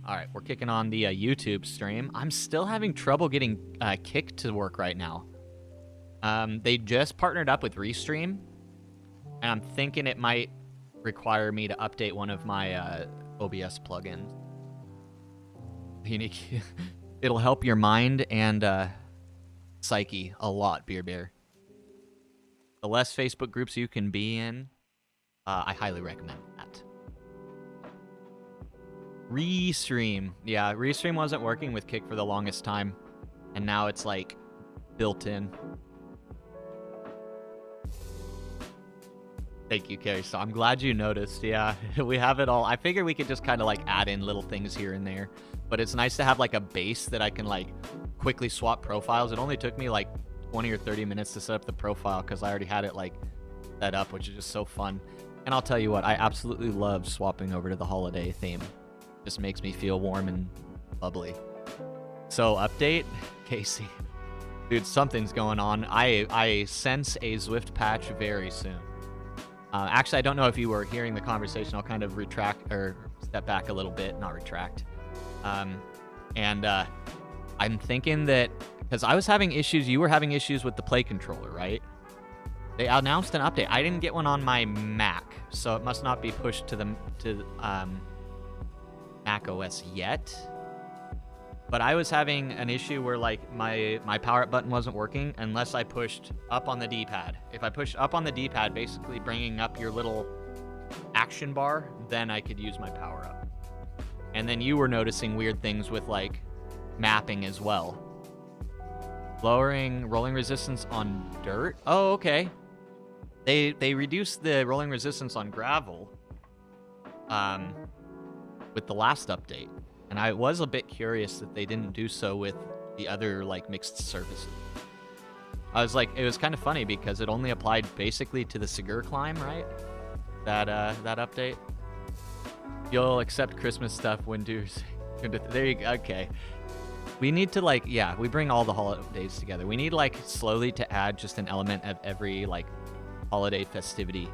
All right, we're kicking on the YouTube stream. I'm still having trouble getting Kick to work right now. They just partnered up with Restream, and I'm thinking it might require me to update one of my OBS plugins. Unique. It'll help your mind and psyche a lot, Beer Bear. The less Facebook groups you can be in, I highly recommend that. Restream. Yeah, Restream wasn't working with Kick for the longest time, and now it's like built in. Thank you, Carrie. So I'm glad you noticed. Yeah, we have it all. I figure we could just kind of like add in little things here and there, but it's nice to have like a base that I can like quickly swap profiles. It only took me like 20 or 30 minutes to set up the profile because I already had it like set up, which is just so fun. And I'll tell you what, I absolutely love swapping over to the holiday theme. Just makes me feel warm and bubbly. So update, Casey. Dude, something's going on. I sense a Zwift patch very soon. Actually, I don't know if you were hearing the conversation. I'll kind of retract or step back a little bit, not retract. I'm thinking that because I was having issues, you were having issues with the Play controller, right? They announced an update. I didn't get one on my Mac, so it must not be pushed to Mac OS yet. But I was having an issue where like my power up button wasn't working unless I pushed up on the D-pad. If I pushed up on the D-pad, basically bringing up your little action bar, then I could use my power up. And then you were noticing weird things with like mapping as well. Lowering rolling resistance on dirt? Oh, okay. They reduced the rolling resistance on gravel with the last update. And I was a bit curious that they didn't do so with the other like mixed surfaces. I was like, it was kind of funny because it only applied basically to the Segur climb, right? That update. You'll accept Christmas stuff when there you go. Okay. We need to like, yeah, we bring all the holidays together. We need like slowly to add just an element of every like holiday festivity.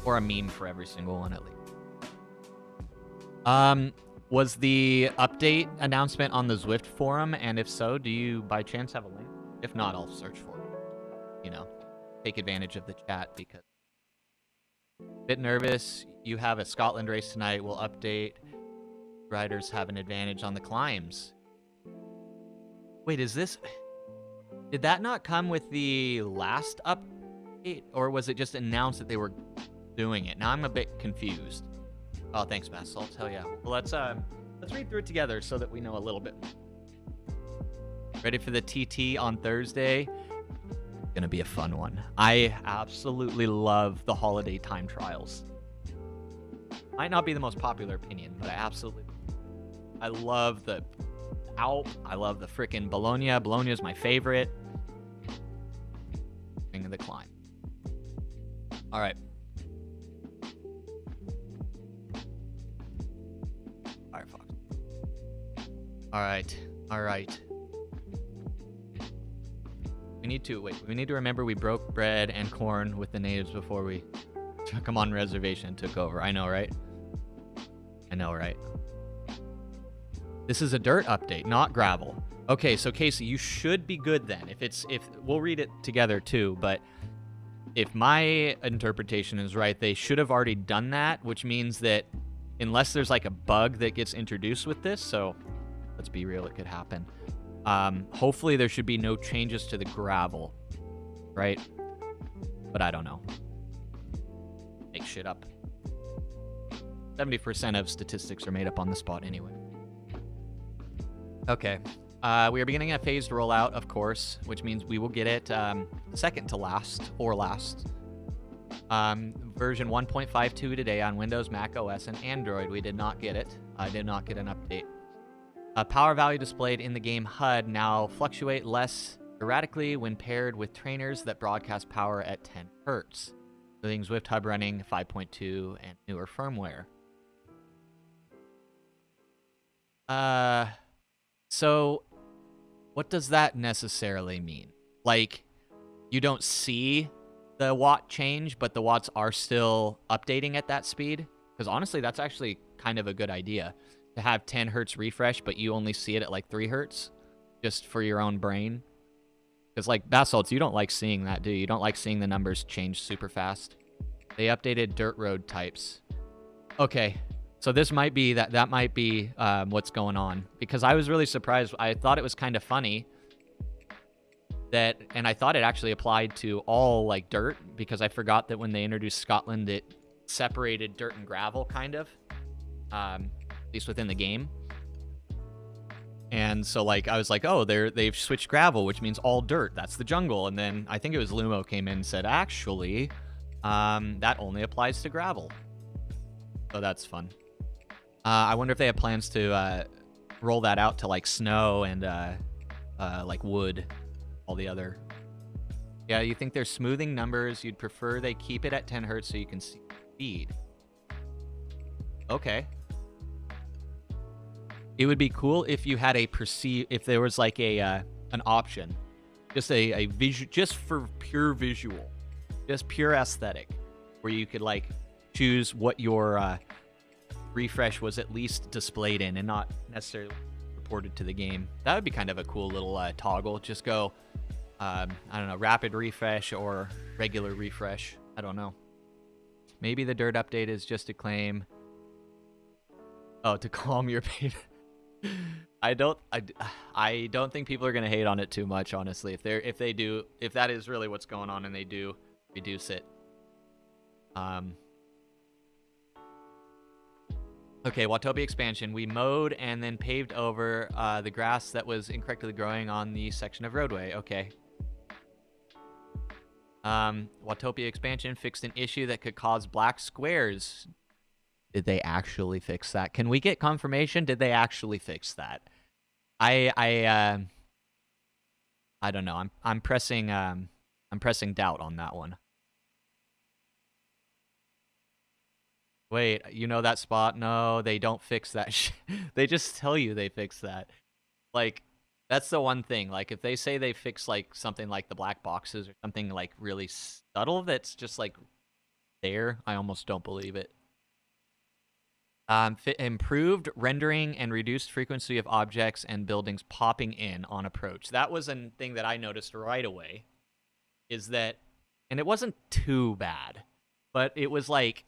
Or a meme for every single one, at least. Was the update announcement on the Zwift forum? And if so, do you by chance have a link? If not, I'll search for it. You know, take advantage of the chat because bit nervous. You have a Scotland race tonight. We'll update. Riders have an advantage on the climbs. Wait, did that not come with the last update? Or was it just announced that they were doing it? Now I'm a bit confused. Oh, thanks, Bass. I'll tell you. Well, let's read through it together so that we know a little bit more. Ready for the TT on Thursday? Gonna be a fun one. I absolutely love the holiday time trials. Might not be the most popular opinion, but I love the Alp. I love the frickin' Bologna. Bologna is my favorite. King of the climb. All right. All right. We need to remember we broke bread and corn with the natives before we took them on reservation and took over. I know, right? This is a dirt update, not gravel. Okay, so Casey, you should be good then. If we'll read it together too, but if my interpretation is right, they should have already done that, which means that unless there's like a bug that gets introduced with this, so let's be real, it could happen. Hopefully there should be no changes to the gravel, right? But I don't know. Make shit up. 70% of statistics are made up on the spot anyway. Okay. We are beginning a phased rollout, of course, which means we will get it second to last, or last. Version 1.52 today on Windows, Mac OS, and Android. We did not get it. I did not get an update. Power value displayed in the game HUD now fluctuate less erratically when paired with trainers that broadcast power at 10 Hz. Including Zwift Hub running 5.2 and newer firmware. So what does that necessarily mean? Like, you don't see the watt change, but the watts are still updating at that speed. Because honestly, that's actually kind of a good idea to have 10 hertz refresh, but you only see it at like 3 hertz just for your own brain. Because like basalts, you don't like seeing that, do you? You don't like seeing the numbers change super fast. They updated dirt road types. Okay, so this might be that might be what's going on, because I was really surprised. I thought it was kind of funny that, and I thought it actually applied to all like dirt, because I forgot that when they introduced Scotland, it separated dirt and gravel kind of, at least within the game. And so like I was like, oh, they've switched gravel, which means all dirt. That's the jungle. And then I think it was Lumo came in and said, actually, that only applies to gravel. So that's fun. I wonder if they have plans to roll that out to like snow and like wood, all the other. Yeah, you think they're smoothing numbers. You'd prefer they keep it at 10 hertz so you can see speed. Okay. It would be cool if you had if there was like an option, just a visual, just for pure visual, just pure aesthetic, where you could like choose what your refresh was at least displayed in and not necessarily reported to the game. That would be kind of a cool little toggle. Just go, I don't know, rapid refresh or regular refresh. I don't know. Maybe the dirt update is just to claim. Oh, to calm your pain. I don't think people are gonna hate on it too much, honestly. If that is really what's going on and they do reduce it. Okay, Watopia expansion. We mowed and then paved over the grass that was incorrectly growing on the section of roadway. Okay. Watopia expansion fixed an issue that could cause black squares. Did they actually fix that? Can we get confirmation? Did they actually fix that? I don't know. I'm pressing doubt on that one. Wait, you know that spot? No, they don't fix that. They just tell you they fix that. Like, that's the one thing. Like, if they say they fix like something like the black boxes or something like really subtle that's just like there, I almost don't believe it. Improved rendering and reduced frequency of objects and buildings popping in on approach. That was a thing that I noticed right away. Is that, and it wasn't too bad, but it was like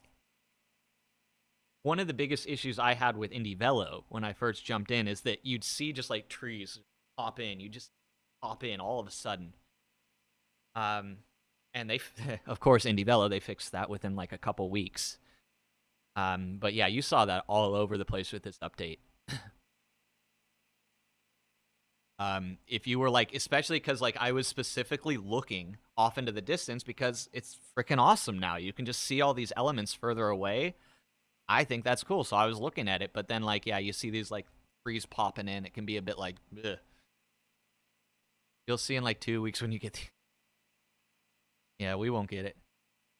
one of the biggest issues I had with Indie Velo when I first jumped in is that you'd see just like trees pop in. You just pop in all of a sudden. And they, of course, Indie Velo, they fixed that within like a couple weeks. But yeah, you saw that all over the place with this update. If you were like, especially because like I was specifically looking off into the distance because it's freaking awesome now. You can just see all these elements further away. I think that's cool. So I was looking at it, but then like, yeah, you see these like trees popping in. It can be a bit like, ugh. You'll see in like 2 weeks when you get Yeah, we won't get it.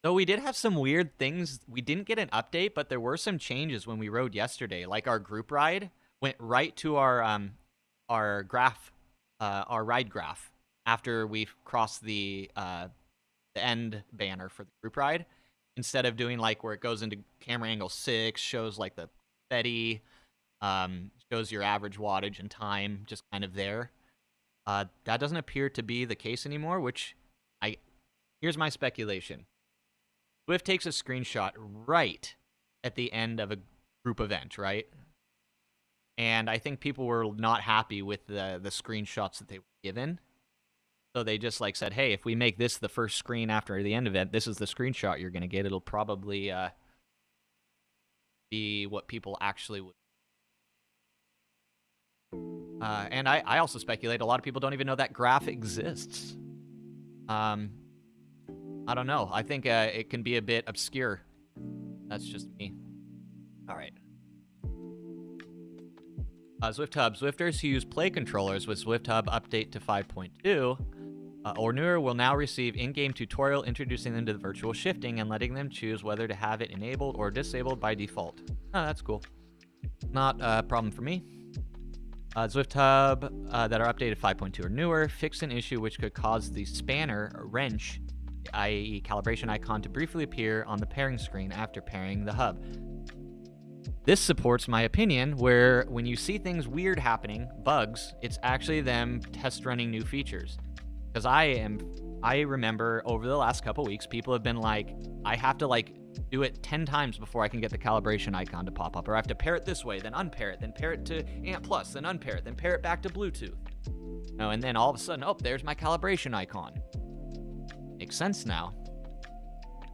So we did have some weird things. We didn't get an update, but there were some changes when we rode yesterday. Like our group ride went right to our graph, our ride graph after we crossed the end banner for the group ride. Instead of doing like where it goes into camera angle 6, shows like the steady, shows your average wattage and time, just kind of there. That doesn't appear to be the case anymore. Here's my speculation. Zwift takes a screenshot right at the end of a group event, right? And I think people were not happy with the screenshots that they were given. So they just like said, hey, if we make this the first screen after the end event, this is the screenshot you're going to get. It'll probably be what people actually would. And I also speculate a lot of people don't even know that graph exists. I don't know. I think it can be a bit obscure. That's just me. All right. Zwift Hub. Zwifters who use Play controllers with Zwift Hub update to 5.2 or newer will now receive in-game tutorial introducing them to the virtual shifting and letting them choose whether to have it enabled or disabled by default. Oh, that's cool. Not a problem for me. Zwift Hub that are updated 5.2 or newer fix an issue which could cause the spanner wrench i.e. calibration icon, to briefly appear on the pairing screen after pairing the hub. This supports my opinion, where when you see things weird happening, bugs, it's actually them test running new features. Because I remember over the last couple weeks, people have been like, I have to like do it 10 times before I can get the calibration icon to pop up, or I have to pair it this way, then unpair it, then pair it to ANT+, then unpair it, then pair it back to Bluetooth. Oh, and then all of a sudden, oh, there's my calibration icon. Makes sense now.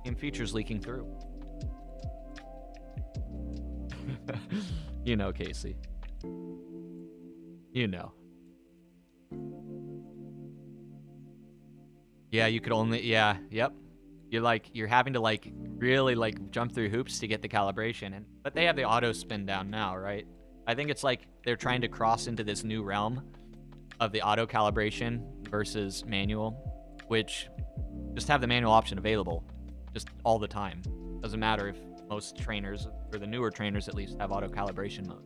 Game features leaking through. You know, Casey. You know. Yeah, you could only, yeah, yep. You're having to like really like jump through hoops to get the calibration, but they have the auto spin down now, right? I think it's like they're trying to cross into this new realm of the auto calibration versus manual, which just have the manual option available just all the time. Doesn't matter if most trainers, or the newer trainers at least, have auto calibration mode.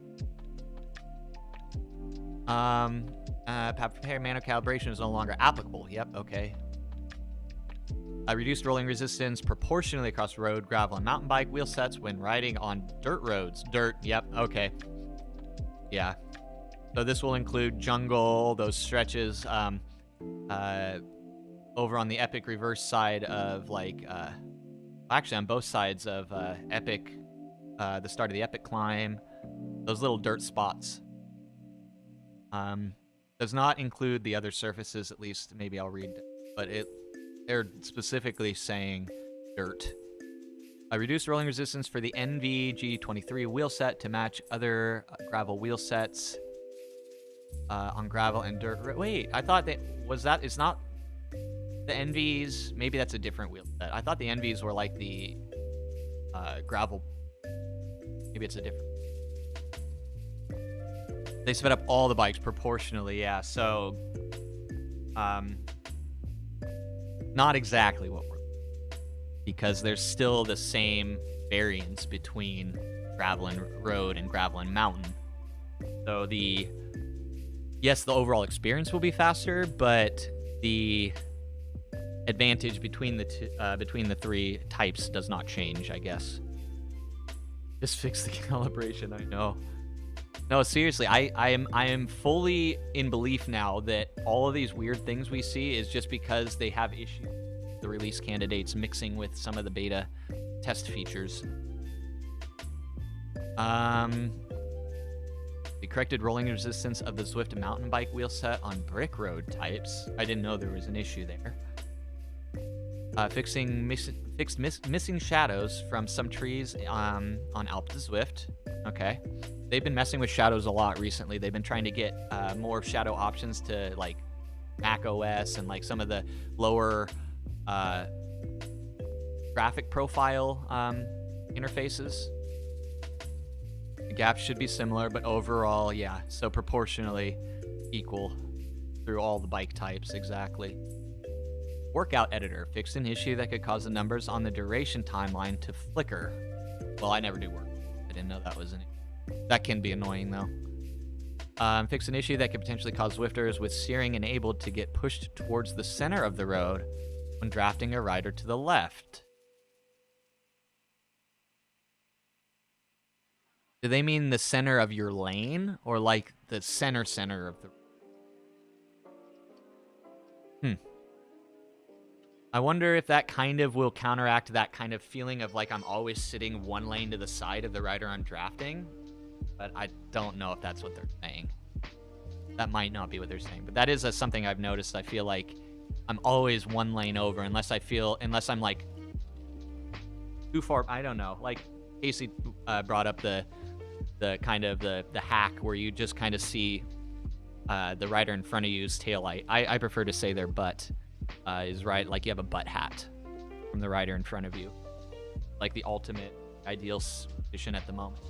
Pair manual calibration is no longer applicable. Yep, okay. Reduced rolling resistance proportionally across road, gravel, and mountain bike wheel sets when riding on dirt roads. Dirt, yep, okay. Yeah. So this will include jungle, those stretches, over on the Epic reverse side of, like, actually on both sides of Epic, the start of the Epic climb, those little dirt spots. Does not include the other surfaces, at least. Maybe I'll read, but they're specifically saying dirt. Reduced rolling resistance for the NVG23 wheel set to match other gravel wheel sets on gravel and dirt. Wait, I thought it's not the NVs. Maybe that's a different wheel set. I thought the NVs were like the gravel. Maybe it's a different. They sped up all the bikes proportionally, yeah. So, not exactly what we're, because there's still the same variance between gravel and road and gravel and mountain. So yes, the overall experience will be faster, but the advantage between the three types does not change, I guess. Just fix the calibration, I know. No, seriously, I am fully in belief now that all of these weird things we see is just because they have issues with the release candidates mixing with some of the beta test features. The corrected rolling resistance of the Zwift mountain bike wheel set on brick road types. I didn't know there was an issue there. Fixed missing shadows from some trees on Alp to Zwift. Okay. They've been messing with shadows a lot recently. They've been trying to get more shadow options to like Mac OS and like some of the lower graphic profile interfaces. The gaps should be similar, but overall, yeah. So proportionally equal through all the bike types, exactly. Workout editor fixed an issue that could cause the numbers on the duration timeline to flicker. Well, I never do work. I didn't know that was an issue. That can be annoying, though. Fix an issue that could potentially cause Zwifters with steering enabled to get pushed towards the center of the road when drafting a rider to the left. Do they mean the center of your lane, or like the center of the... I wonder if that kind of will counteract that kind of feeling of like I'm always sitting one lane to the side of the rider I'm drafting. But I don't know if that's what they're saying. That might not be what they're saying. But that is something I've noticed. I feel like I'm always one lane over unless I'm like too far. I don't know. Like Casey brought up the kind of the hack where you just kind of see the rider in front of you's taillight. I prefer to say their butt is right. Like you have a butt hat from the rider in front of you. Like the ultimate ideal position at the moment.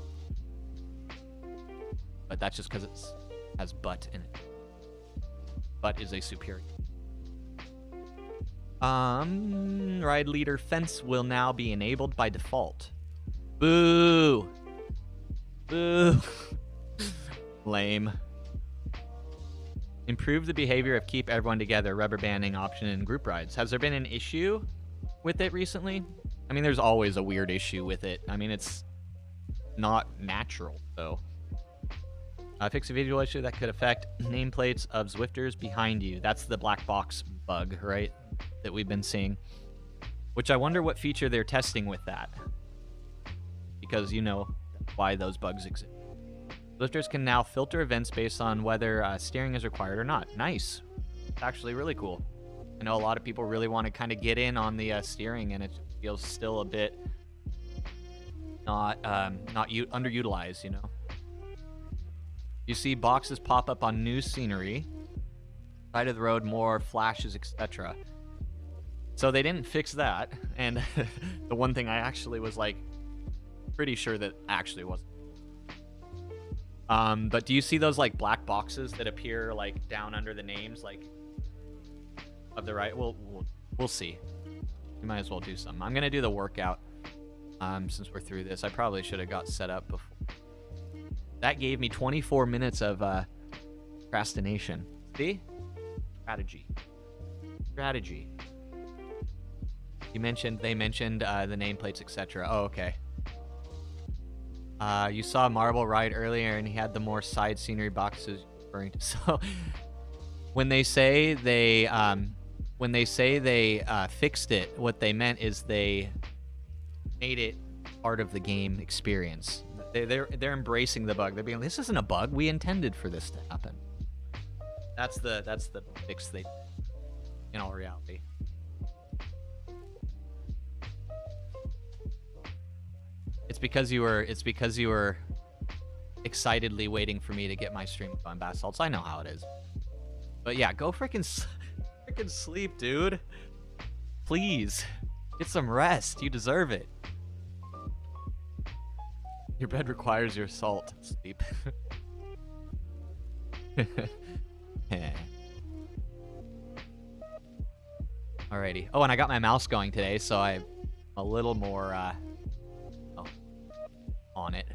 But that's just because it has butt in it. Butt is a superior. Ride leader fence will now be enabled by default. Boo! Boo! Lame. Improve the behavior of keep everyone together rubber banding option in group rides. Has there been an issue? with it recently. I mean, there's always a weird issue with it. I mean, it's not natural, so. Fix a visual issue that could affect nameplates of Zwifters behind you. That's the black box bug, right? That we've been seeing. Which I wonder what feature they're testing with that. Because you know why those bugs exist. Zwifters can now filter events based on whether steering is required or not. Nice. It's actually really cool. I know a lot of people really want to kind of get in on the steering, and it feels still a bit not underutilized, you know? You see boxes pop up on new scenery, side of the road, more flashes, etc. So they didn't fix that, and the one thing I actually was like pretty sure that actually wasn't. But do you see those like black boxes that appear like down under the names, like of the right? We'll see. We might as well do something. I'm gonna do the workout. Since we're through this, I probably should have got set up before. That gave me 24 minutes of procrastination. See? Strategy. They mentioned the nameplates, etc. Oh, okay. You saw Marble Ride earlier, and he had the more side scenery boxes referring to. So when they say they fixed it, what they meant is they made it part of the game experience. They're embracing the bug. They're being, this isn't a bug. We intended for this to happen. That's the fix they, in all reality. It's because you were excitedly waiting for me to get my stream on bath salts. I know how it is. But yeah, go freaking sleep, dude. Please get some rest. You deserve it. Your bed requires your salt. Sleep. Alrighty. Oh, and I got my mouse going today, so I'm a little more on it.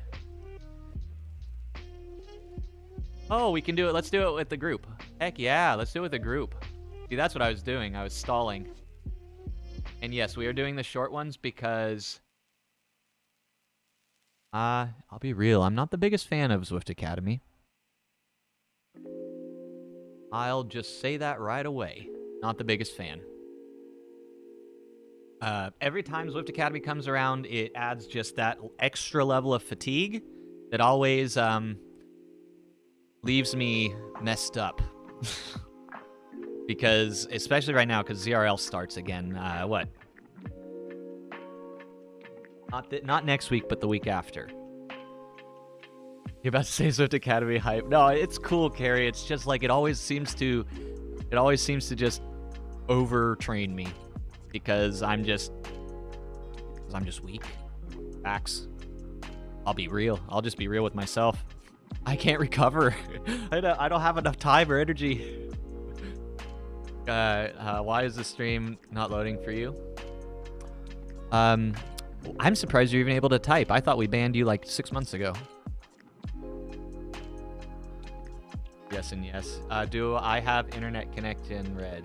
Oh, we can do it. Let's do it with the group. Heck yeah, let's do it with the group. See, that's what I was doing. I was stalling. And yes, we are doing the short ones because I'll be real, I'm not the biggest fan of Zwift Academy. I'll just say that right away. Not the biggest fan. Every time Zwift Academy comes around, it adds just that extra level of fatigue that always leaves me messed up. Because, especially right now, because ZRL starts again, what? Not next week, but the week after. You're about to say Zwift Academy hype. No, it's cool, Carrie. It's just like it always seems to just overtrain me because I'm just weak. Facts. I'll be real. I'll just be real with myself. I can't recover. I don't have enough time or energy. Why is the stream not loading for you? I'm surprised you're even able to type. I thought we banned you like 6 months ago. Yes and yes. Do I have internet connection, Red?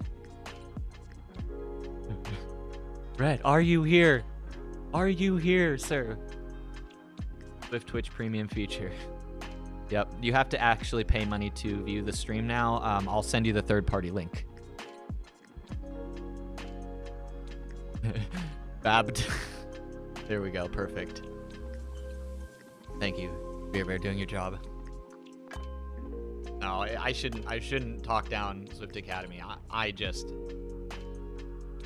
Red, are you here? Are you here, sir? Zwift Twitch premium feature. Yep, you have to actually pay money to view the stream now. I'll send you the third-party link. Babbed. There we go, perfect. Thank you, Beer Bear, doing your job. No, I shouldn't talk down Zwift Academy.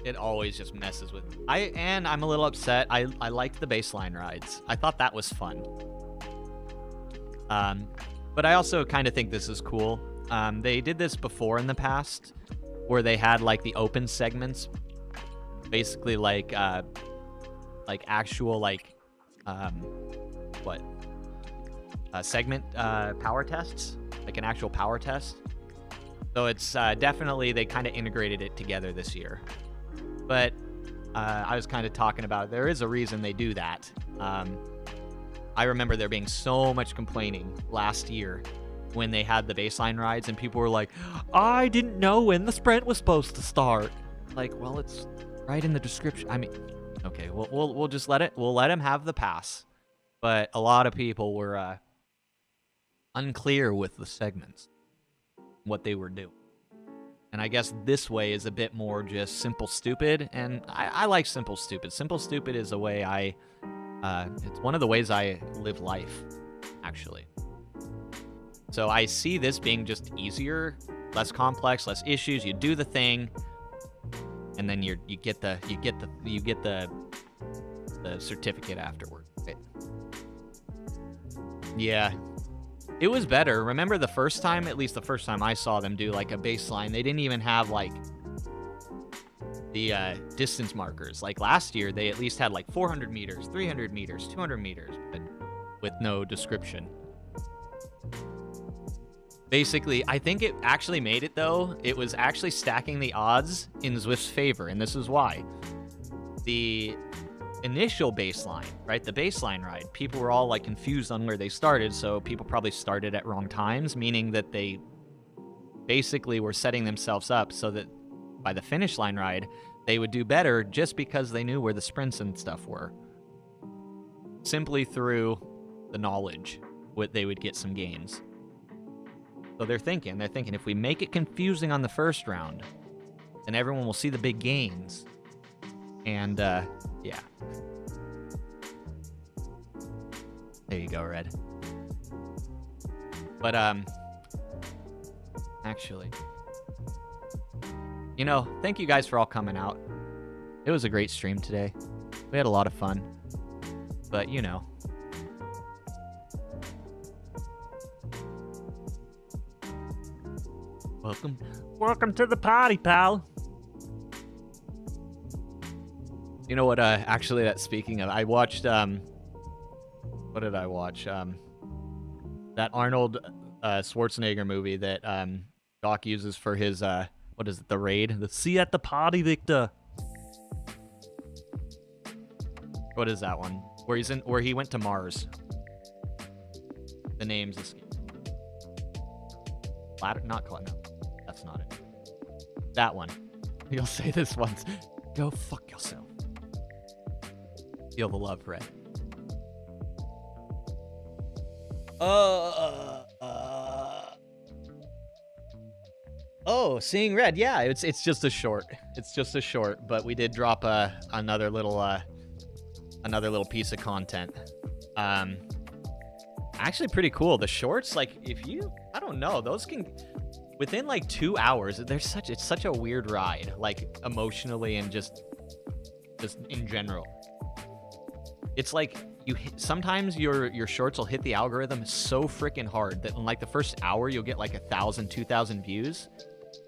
It always just messes with me. I'm a little upset. I liked the baseline rides. I thought that was fun. But I also kind of think this is cool. They did this before in the past, where they had like the open segments, basically like actual segment power tests, like an actual power test. So it's definitely, they kind of integrated it together this year. But I was kind of talking about, there is a reason they do that. I remember there being so much complaining last year when they had the baseline rides and people were like, I didn't know when the sprint was supposed to start. Like, well, it's Right in the description. I mean, okay, we'll just let him have the pass. But a lot of people were unclear with the segments, what they were doing. And I guess this way is a bit more just simple stupid, and I like simple stupid. Simple stupid is a way it's one of the ways I live life, actually. So I see this being just easier, less complex, less issues. You do the thing, and then you get the certificate afterward. Right? Yeah. It was better. Remember the first time, at least the first time I saw them do like a baseline, they didn't even have like the distance markers. Like last year, they at least had like 400 meters, 300 meters, 200 meters, but with no description. Basically, I think it actually made it though. It was actually stacking the odds in Zwift's favor, and this is why. The initial baseline, right? The baseline ride, people were all like confused on where they started, so people probably started at wrong times, meaning that they basically were setting themselves up so that by the finish line ride, they would do better just because they knew where the sprints and stuff were. Simply through the knowledge, they would get some gains. So they're thinking if we make it confusing on the first round, then everyone will see the big gains. And, yeah. There you go, Red. But, actually, you know, thank you guys for all coming out. It was a great stream today. We had a lot of fun. But, you know. Welcome to the party, pal. You know what, actually, speaking of, I watched, what did I watch? That Arnold Schwarzenegger movie that Doc uses for his, what is it, The Raid? The See at the Party, Victor. What is that one? Where he went to Mars. The name's escape. No, that's not it. That one. You'll say this once. Go fuck yourself. Feel the love, Red. Oh, seeing red. Yeah, it's just a short. It's just a short, but we did drop another little piece of content. Actually pretty cool. The shorts, like I don't know, those can within like 2 hours. It's such a weird ride, like emotionally and just in general. It's like sometimes your shorts will hit the algorithm so freaking hard that in like the first hour you'll get like 1,000, 2,000 views,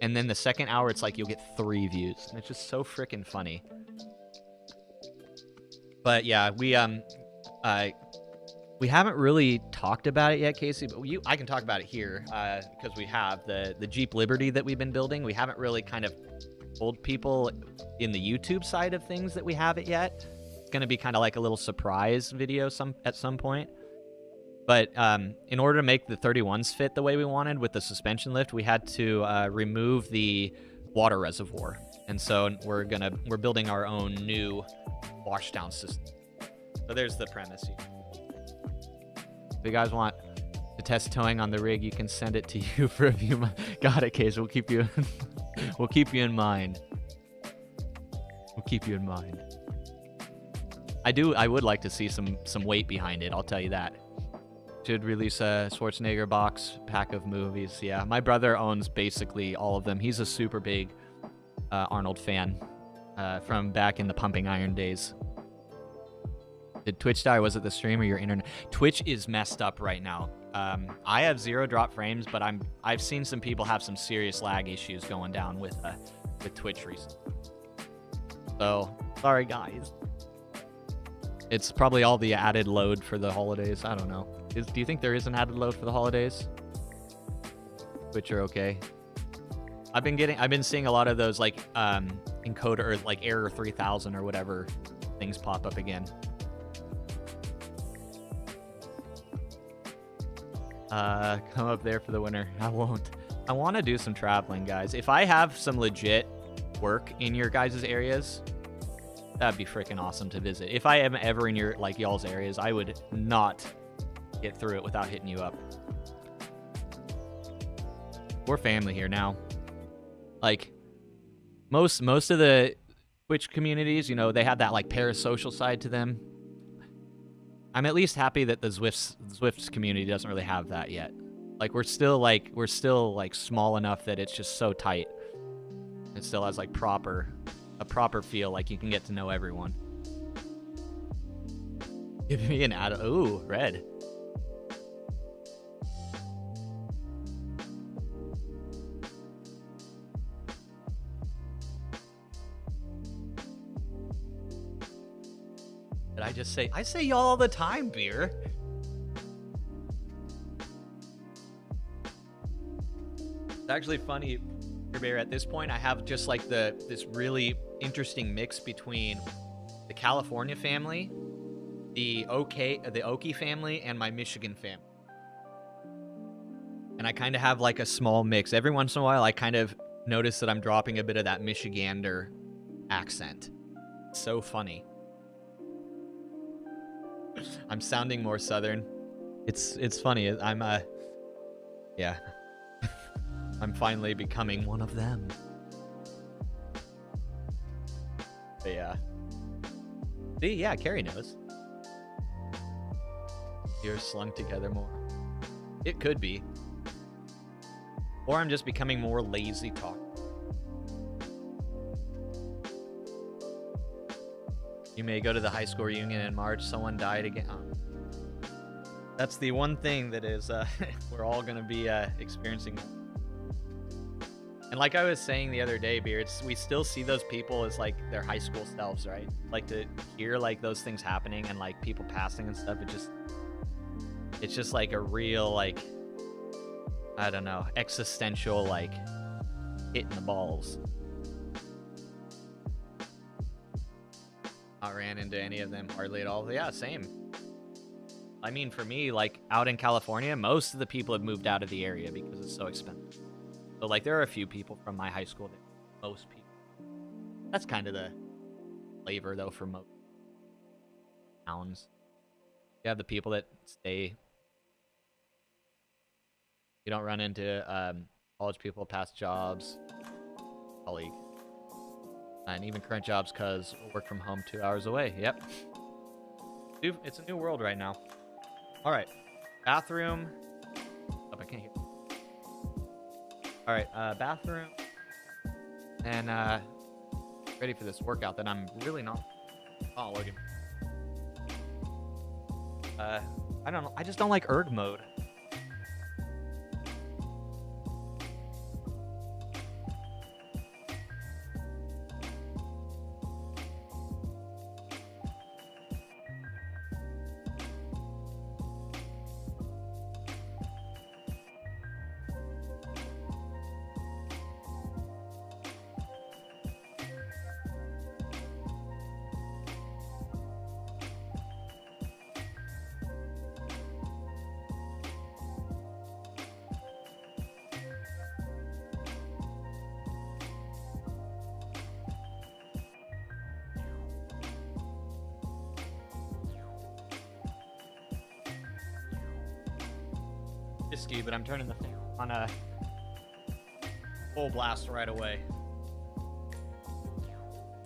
and then the second hour it's like you'll get 3 views, and it's just so freaking funny. But yeah, we haven't really talked about it yet, Casey. But I can talk about it here because we have the Jeep Liberty that we've been building. We haven't really kind of told people in the YouTube side of things that we have it yet. Going to be kind of like a little surprise video at some point, but in order to make the 31s fit the way we wanted with the suspension lift, we had to remove the water reservoir, and so we're building our own new washdown system. So there's the premise. If you guys want to test towing on the rig, you can send it to you for a few months. Got it, Case. We'll keep you in mind. We'll keep you in mind. I would like to see some weight behind it, I'll tell you that. Should release a Schwarzenegger box pack of movies. Yeah, my brother owns basically all of them. He's a super big Arnold fan from back in the Pumping Iron days. Did Twitch die? Was it the stream or your internet? Twitch is messed up right now. I have 0 drop frames, but I've seen some people have some serious lag issues going down with Twitch recently. So, sorry guys. It's probably all the added load for the holidays. I don't know. Do you think there is an added load for the holidays? Which are okay. I've been seeing a lot of those like encoder or like error 3000 or whatever things pop up again. Come up there for the winter. I won't. I want to do some traveling, guys. If I have some legit work in your guys' areas, That'd be freaking awesome to visit. If I am ever in your like y'all's areas, I would not get through it without hitting you up. We're family here now. Like most of the Twitch communities, you know, they have that like parasocial side to them. I'm at least happy that the Zwift's community doesn't really have that yet. Like we're still small enough that it's just so tight. It still has like a proper feel, like you can get to know everyone. Give me an ad. Ooh, red. Did I just say? I say y'all all the time, Beer. It's actually funny, Bear. At this point, I have just like this really interesting mix between the California family, the Okie family, and my Michigan family. And I kind of have like a small mix. Every once in a while, I kind of notice that I'm dropping a bit of that Michigander accent. It's so funny. I'm sounding more southern. It's funny. Yeah. I'm finally becoming one of them. But yeah. See, yeah, Carrie knows. You're slung together more. It could be. Or I'm just becoming more lazy talk. You may go to the high school reunion in March. Someone died again. Oh. That's the one thing that is we're all gonna be experiencing. And like I was saying the other day, Beards, we still see those people as like their high school selves, right? Like to hear like those things happening and like people passing and stuff. It's just like a real like, I don't know, existential like hit in the balls. Not ran into any of them hardly at all. Yeah, same. I mean, for me, like out in California, most of the people have moved out of the area because it's so expensive. So like there are a few people from my high school that most people. That's kind of the flavor though for most towns. You have the people that stay. You don't run into college people, past jobs, colleague. And even current jobs because work from home 2 hours away. Yep. Dude, it's a new world right now. All right. Bathroom. Oh, I can't hear. All right. Bathroom. And ready for this workout that I'm really not. Oh, Logan. I don't know. I just don't like erg mode. But I'm turning the fan on a full blast right away.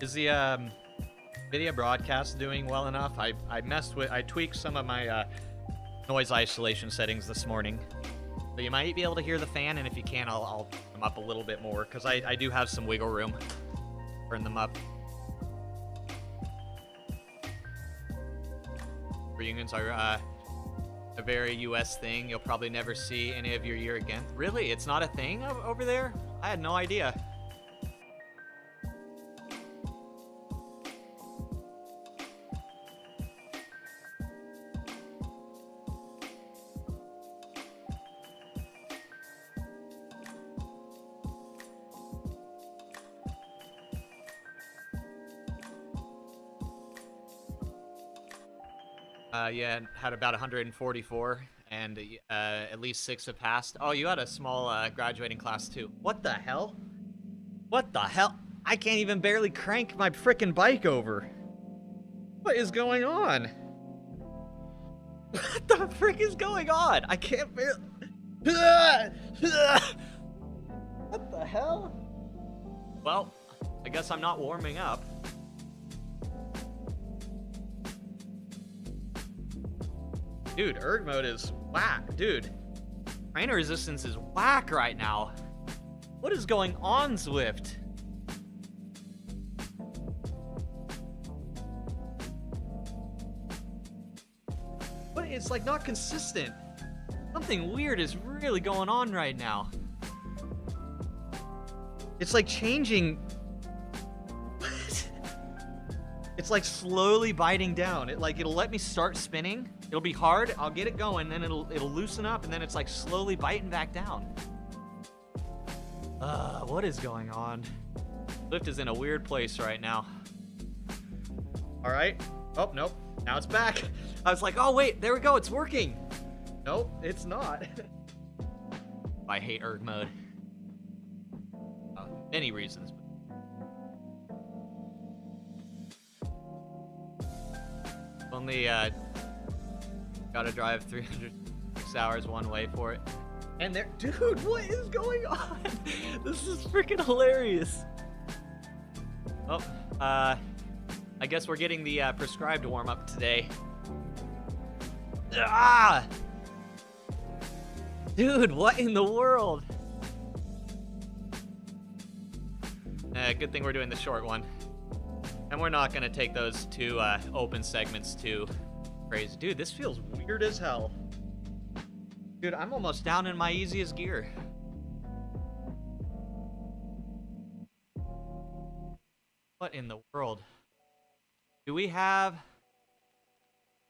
Is the video broadcast doing well enough? I tweaked some of my noise isolation settings this morning, so you might be able to hear the fan, and if you can, I'll turn them up a little bit more because I do have some wiggle room. Turn them up. Reunions are a very US thing. You'll probably never see any of your year again. Really? It's not a thing over there? I had no idea. Yeah, had about 144, and at least 6 have passed. Oh, you had a small graduating class too. What the hell? What the hell? I can't even barely crank my frickin' bike over. What is going on? What the frick is going on? I can't bear. What the hell? Well, I guess I'm not warming up. Dude, erg mode is whack. Dude, trainer resistance is whack right now. What is going on, Zwift? But it's like not consistent. Something weird is really going on right now. It's like changing. What? It's like slowly biting down. It'll let me start spinning. It'll be hard. I'll get it going, then it'll loosen up, and then it's like slowly biting back down. What is going on? Zwift is in a weird place right now. All right. Oh, nope. Now it's back. I was like, oh wait, there we go. It's working. Nope, it's not. I hate erg mode. Many reasons. Only gotta drive 306 hours one way for it. And there, dude, what is going on? This is freaking hilarious. Oh, I guess we're getting the prescribed warm up today. Ah! Dude, what in the world? Good thing we're doing the short one. And we're not gonna take those two open segments too crazy. Dude, this feels weird as hell. Dude, I'm almost down in my easiest gear. What in the world? Do we have...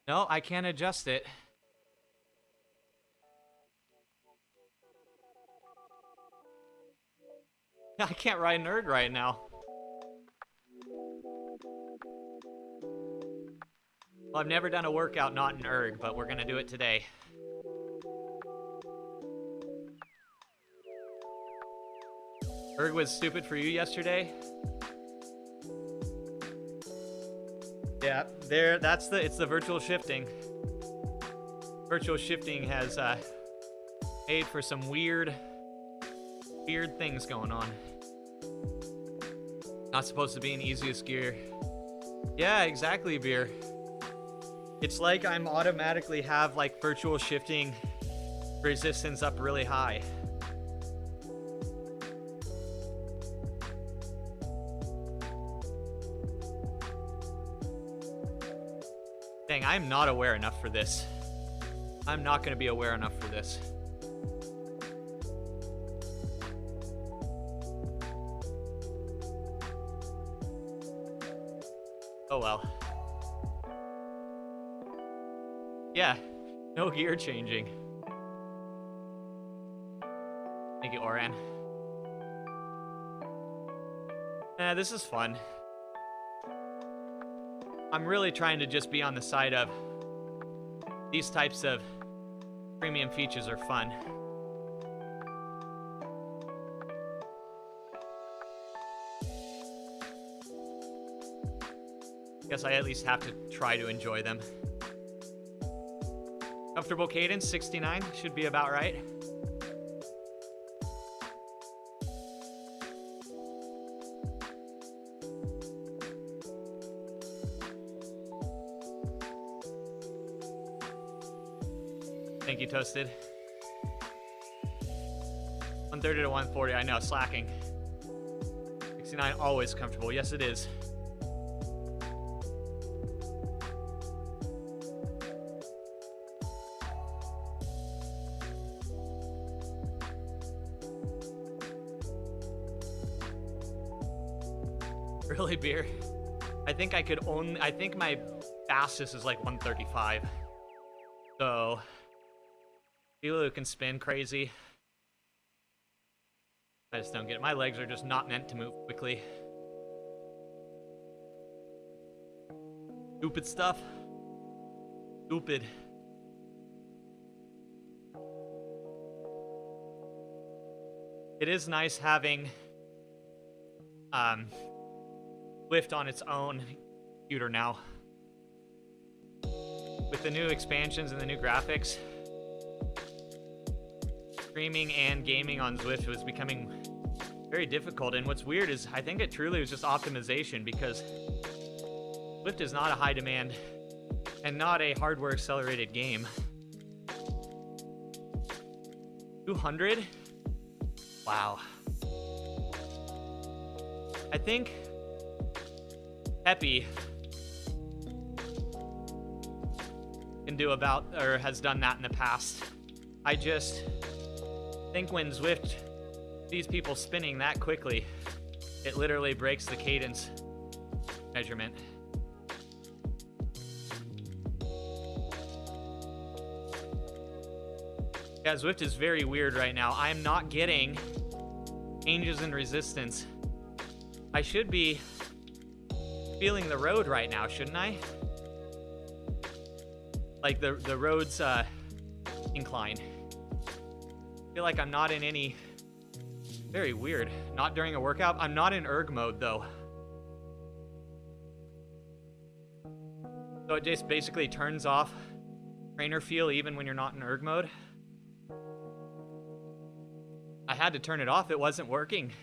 No, I can't adjust it. I can't ride an erg right now. Well, I've never done a workout not in erg, but we're gonna do it today. Erg was stupid for you yesterday? Yeah, it's the virtual shifting. Virtual shifting has made for some weird things going on. Not supposed to be in easiest gear. Yeah, exactly, Beer. It's like I'm automatically have like virtual shifting resistance up really high. Dang, I'm not aware enough for this. I'm not going to be aware enough for this. Oh well. Yeah, no gear changing. Thank you, Oran. This is fun. I'm really trying to just be on the side of these types of premium features are fun. Guess I at least have to try to enjoy them. Comfortable cadence, 69 should be about right. Thank you, Toasted. 130 to 140, I know, slacking. 69, always comfortable. Yes, it is. Really, Beer? I think I could only... I think my fastest is like 135. So... people who can spin crazy. I just don't get it. My legs are just not meant to move quickly. Stupid stuff. Stupid. It is nice having Zwift on its own computer now. with the new expansions and the new graphics, streaming and gaming on Zwift was becoming very difficult. And what's weird is I think it truly was just optimization, because Zwift is not a high demand and not a hardware accelerated game. 200? Wow. I think Peppy can do about, or has done that in the past. I just think when Zwift sees people spinning that quickly, it literally breaks the cadence measurement. Yeah, Zwift is very weird right now. I'm not getting changes in resistance. I should be feeling the road right now, shouldn't I? Like the road's incline. I feel like I'm not in any... Very weird. Not during a workout. I'm not in erg mode though. So it just basically turns off trainer feel even when you're not in erg mode. I had to turn it off. It wasn't working.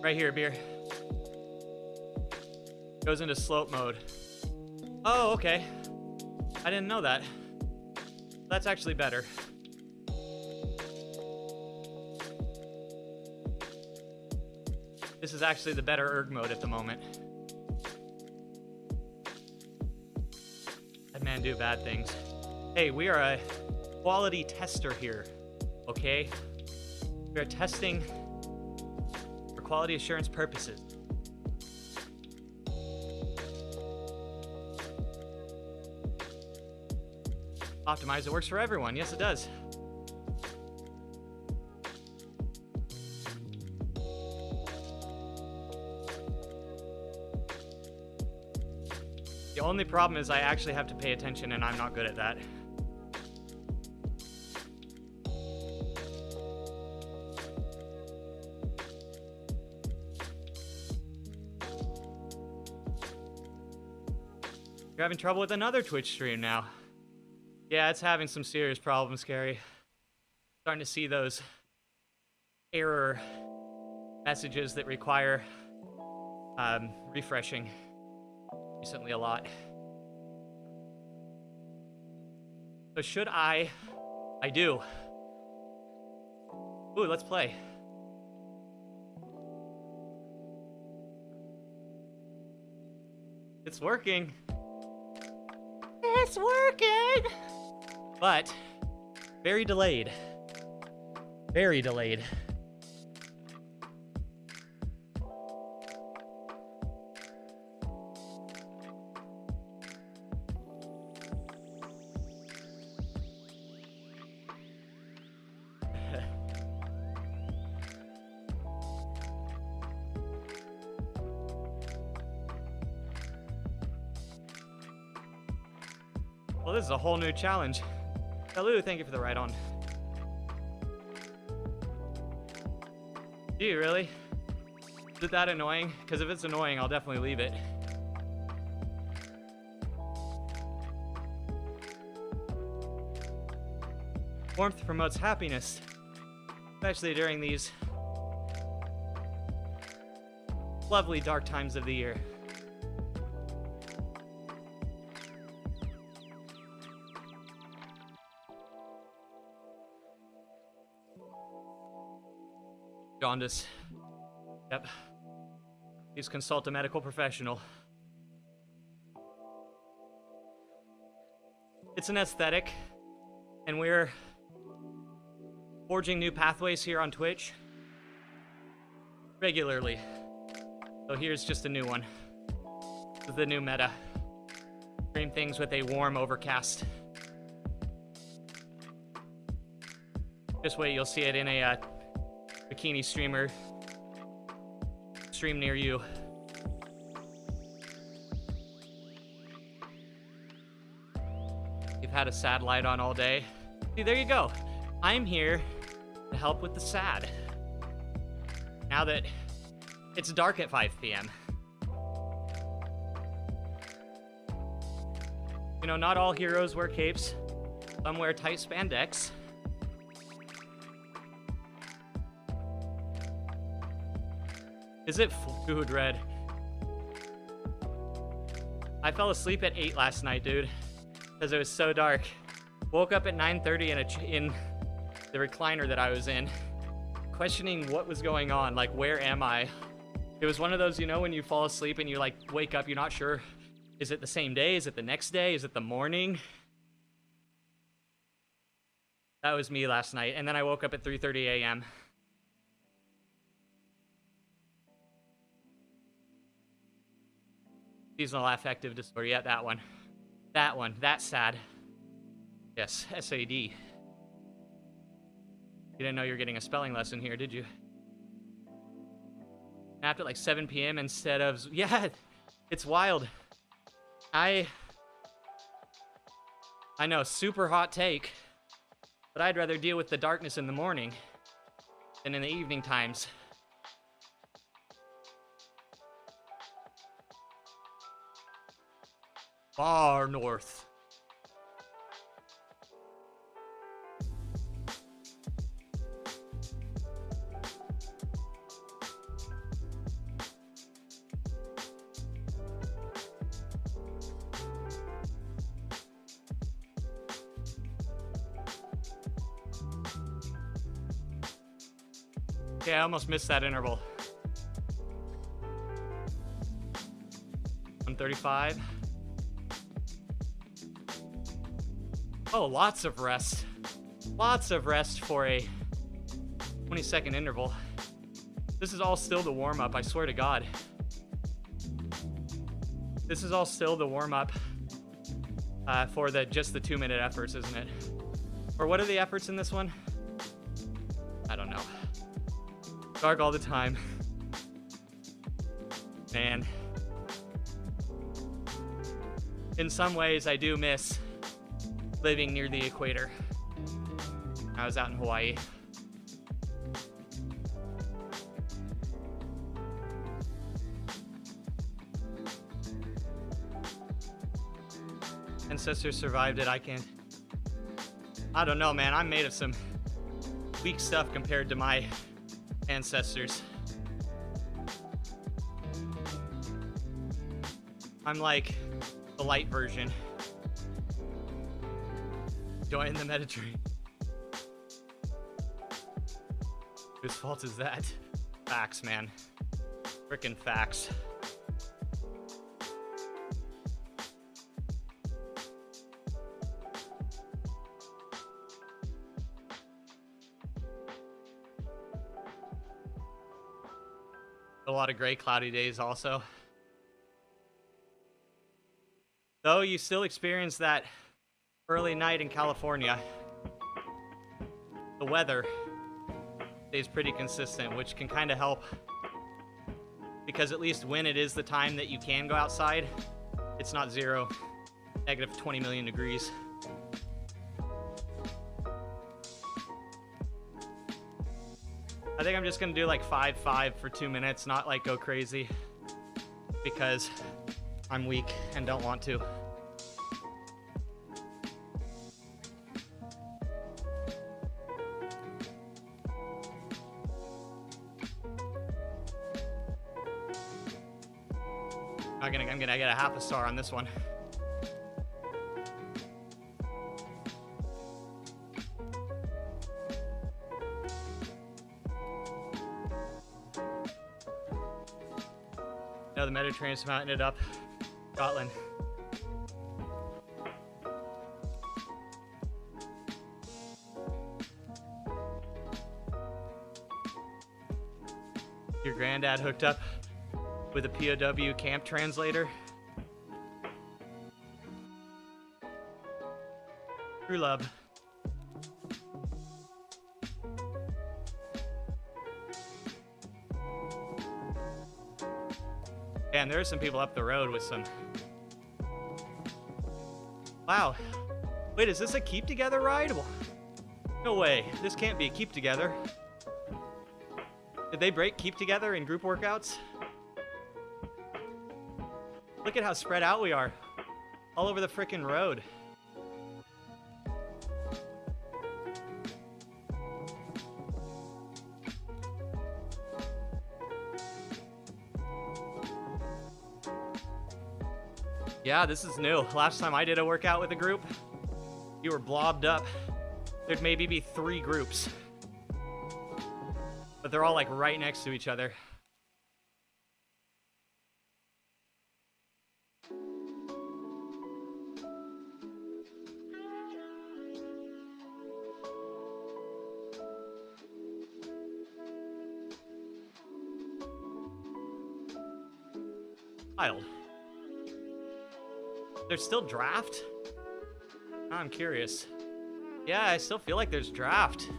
Right here, beer. Goes into slope mode. Oh, okay. I didn't know that. That's actually better. This is actually the better erg mode at the moment. That man do bad things. Hey, we are a quality tester here, okay? We are testing for quality assurance purposes. Optimize, it works for everyone. Yes, it does. The only problem is I actually have to pay attention, and I'm not good at that. You're having trouble with another Twitch stream now. Yeah, it's having some serious problems, Scary. Starting to see those error messages that require refreshing recently a lot. So should I do. Ooh, let's play. It's working. It's working! But very delayed. Very delayed. Well, this is a whole new challenge. Hello, thank you for the ride on. Do you really? Is it that annoying? Because if it's annoying, I'll definitely leave it. Warmth promotes happiness, especially during these lovely dark times of the year. Jaundice. Yep. Please consult a medical professional. It's an aesthetic, and we're forging new pathways here on Twitch regularly. So here's just a new one. This is the new meta. Stream things with a warm overcast. Just wait, you'll see it in a bikini streamer stream near you. You've had a sad light on all day. See, there you go. I'm here to help with the sad. now that it's dark at 5 p.m. You know, not all heroes wear capes. Some wear tight spandex. Is it food red? I fell asleep at 8 last night, dude, because it was so dark. Woke up at 9:30 in the recliner that I was in, questioning what was going on. Like, where am I? It was one of those, you know, when you fall asleep and you like wake up, you're not sure. Is it the same day? Is it the next day? Is it the morning? That was me last night. And then I woke up at 3:30 a.m. Seasonal affective disorder. Yeah, that one. That one. That's sad. Yes, SAD. You didn't know you were getting a spelling lesson here, did you? Napped at like 7 p.m. instead of... Yeah, it's wild. I know, super hot take, but I'd rather deal with the darkness in the morning than in the evening times. Far north. Okay, I almost missed that interval. 135. Oh, lots of rest. Lots of rest for a 20-second interval. This is all still the warm-up, I swear to God. This is all still the warm-up for just the 2-minute efforts, isn't it? Or what are the efforts in this one? I don't know. Dark all the time. Man. In some ways, I do miss living near the equator. I was out in Hawaii. Ancestors survived it, I can't. I don't know, man. I'm made of some weak stuff compared to my ancestors. I'm like the light version. Join the Mediterranean. Whose fault is that? Facts, man. Frickin' facts. A lot of gray, cloudy days also. Though you still experience that early night in California. The weather stays pretty consistent, which can kind of help. Because at least when it is the time that you can go outside, it's not zero, negative 20 million degrees. I think I'm just gonna do like 5-5 for 2 minutes, not like go crazy, because I'm weak and don't want to. I'm gonna get a half a star on this one. No, the Mediterranean somehow ended up Scotland. Your granddad hooked up with a POW camp translator. True love. And there are some people up the road with some... Wow. Wait, is this a keep together ride? No way. This can't be a keep together. Did they break keep together in group workouts? Look at how spread out we are. All over the frickin' road. Yeah, this is new. Last time I did a workout with a group, you were blobbed up. There'd maybe be 3 groups. But they're all like right next to each other. Wild. There's still draft? Now I'm curious. Yeah, I still feel like there's draft.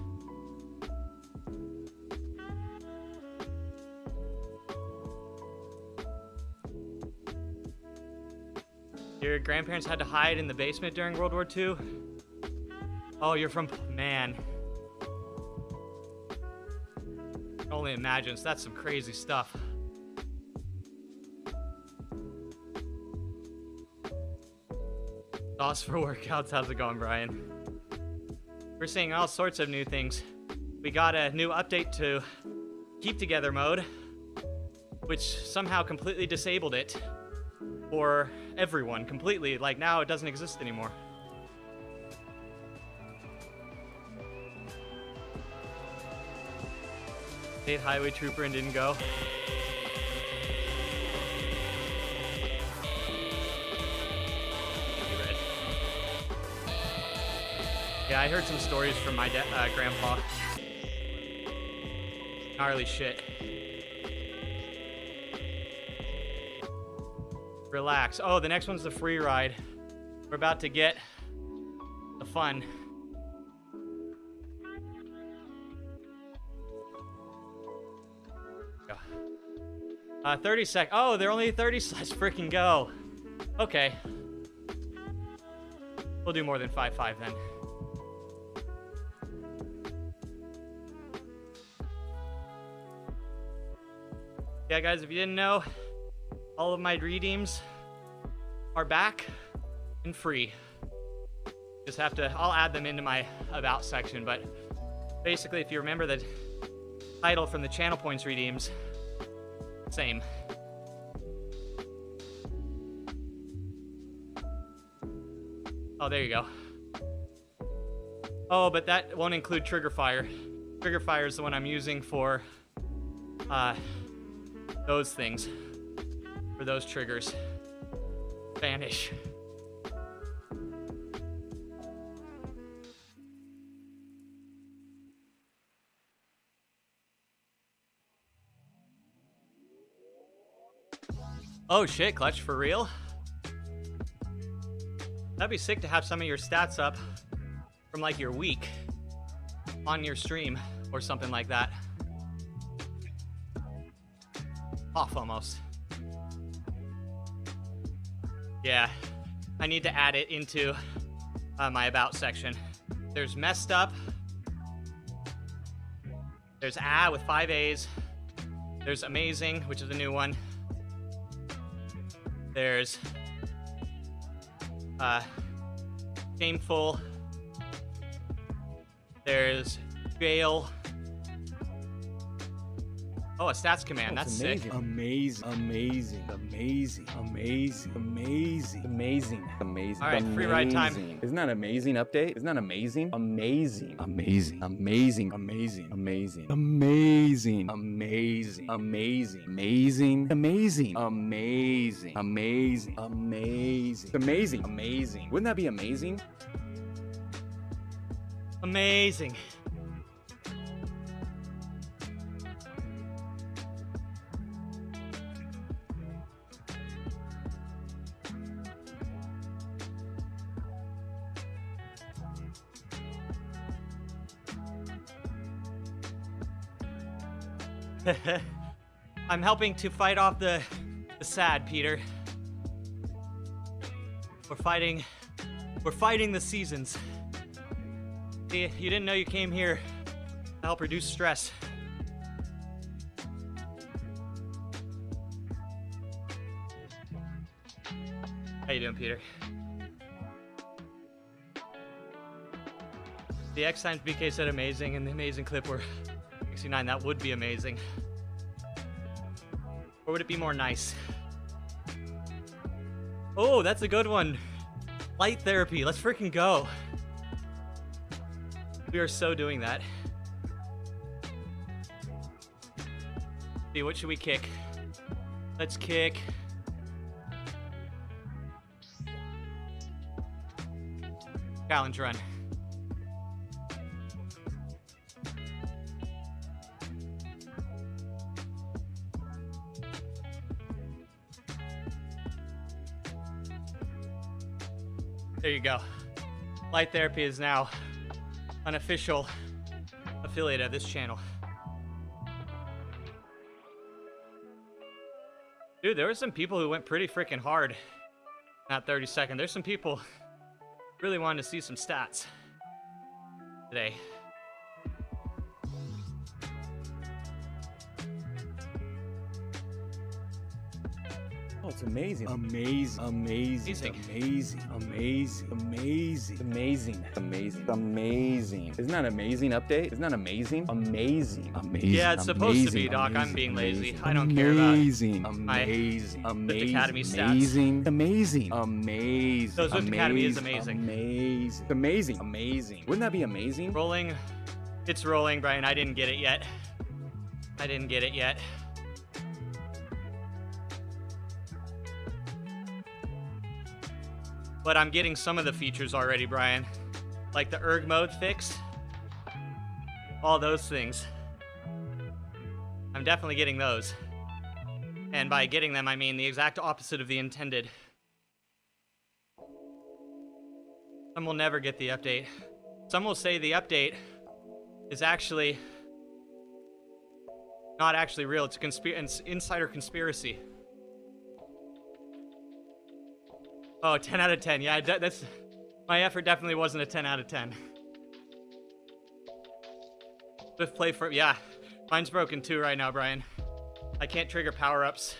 Your grandparents had to hide in the basement during World War II? Oh, you're from... Man. I can only imagine. So that's some crazy stuff. Sauce for workouts. How's it going, Brian? We're seeing all sorts of new things. We got a new update to Keep Together mode, which somehow completely disabled it for everyone. Completely. Like, now it doesn't exist anymore. State highway trooper and didn't go. Yeah, I heard some stories from my grandpa. Gnarly shit. Relax. Oh, the next one's the free ride. We're about to get the fun. Go. 30 sec. Oh, they're only 30. Let's freaking go. Okay. We'll do more than 5-5 then. Yeah, guys, if you didn't know, all of my redeems are back and free. Just have to, I'll add them into my about section, but basically, if you remember the title from the channel points redeems, same. Oh, there you go. Oh, but that won't include Trigger Fire. Trigger Fire is the one I'm using for, those things, for those triggers. Vanish. Oh shit, Clutch, for real? That'd be sick to have some of your stats up from like your week on your stream or something like that. Off almost. Yeah, I need to add it into my about section. There's messed up. There's with 5 A's. There's amazing, which is a new one. There's shameful. There's jail. Oh, a stats command. That's sick. Amazing. Amazing. Amazing. Amazing. Amazing. Amazing. Amazing. All right, free ride time. Isn't that an amazing update? Isn't that amazing? Amazing. Amazing. Amazing. Amazing. Amazing. Amazing. Amazing. Amazing. Amazing. Amazing. Amazing. Amazing. Amazing. Amazing. Amazing. Wouldn't that be amazing? Amazing. I'm helping to fight off the sad, Peter. We're fighting the seasons. See, you didn't know you came here to help reduce stress. How you doing, Peter? The X times BK said amazing, and the amazing clip were 69. That would be amazing. Or would it be more nice? Oh, that's a good one. Light therapy. Let's freaking go. We are so doing that. See, what should we kick? Let's kick. Challenge run. There you go. Light Therapy is now an official affiliate of this channel. Dude, there were some people who went pretty freaking hard. Not 30 seconds. There's some people really wanted to see some stats today. Oh, it's amazing. Amazing. Amazing. Amazing. Amazing. Amazing. Amazing. Amazing. Amazing. Amazing. Isn't that an amazing update? Isn't that amazing? Amazing. Amazing. Yeah, it's supposed to be, Doc. I'm being lazy. I don't care about amazing. my Amazing. Zwift Academy stats. Amazing. Amazing. Amazing. So Zwift Academy is amazing. Amazing. Amazing. Amazing. Wouldn't that be amazing? Rolling. It's rolling, Brian. I didn't get it yet. I didn't get it yet. But I'm getting some of the features already, Brian. Like the erg mode fix. All those things. I'm definitely getting those. And by getting them, I mean the exact opposite of the intended. Some will never get the update. Some will say the update is actually not actually real. It's an insider conspiracy. Oh, 10 out of 10. Yeah, that's my effort definitely wasn't a 10 out of 10. Swift play for, yeah, mine's broken too right now, Brian. I can't trigger power-ups.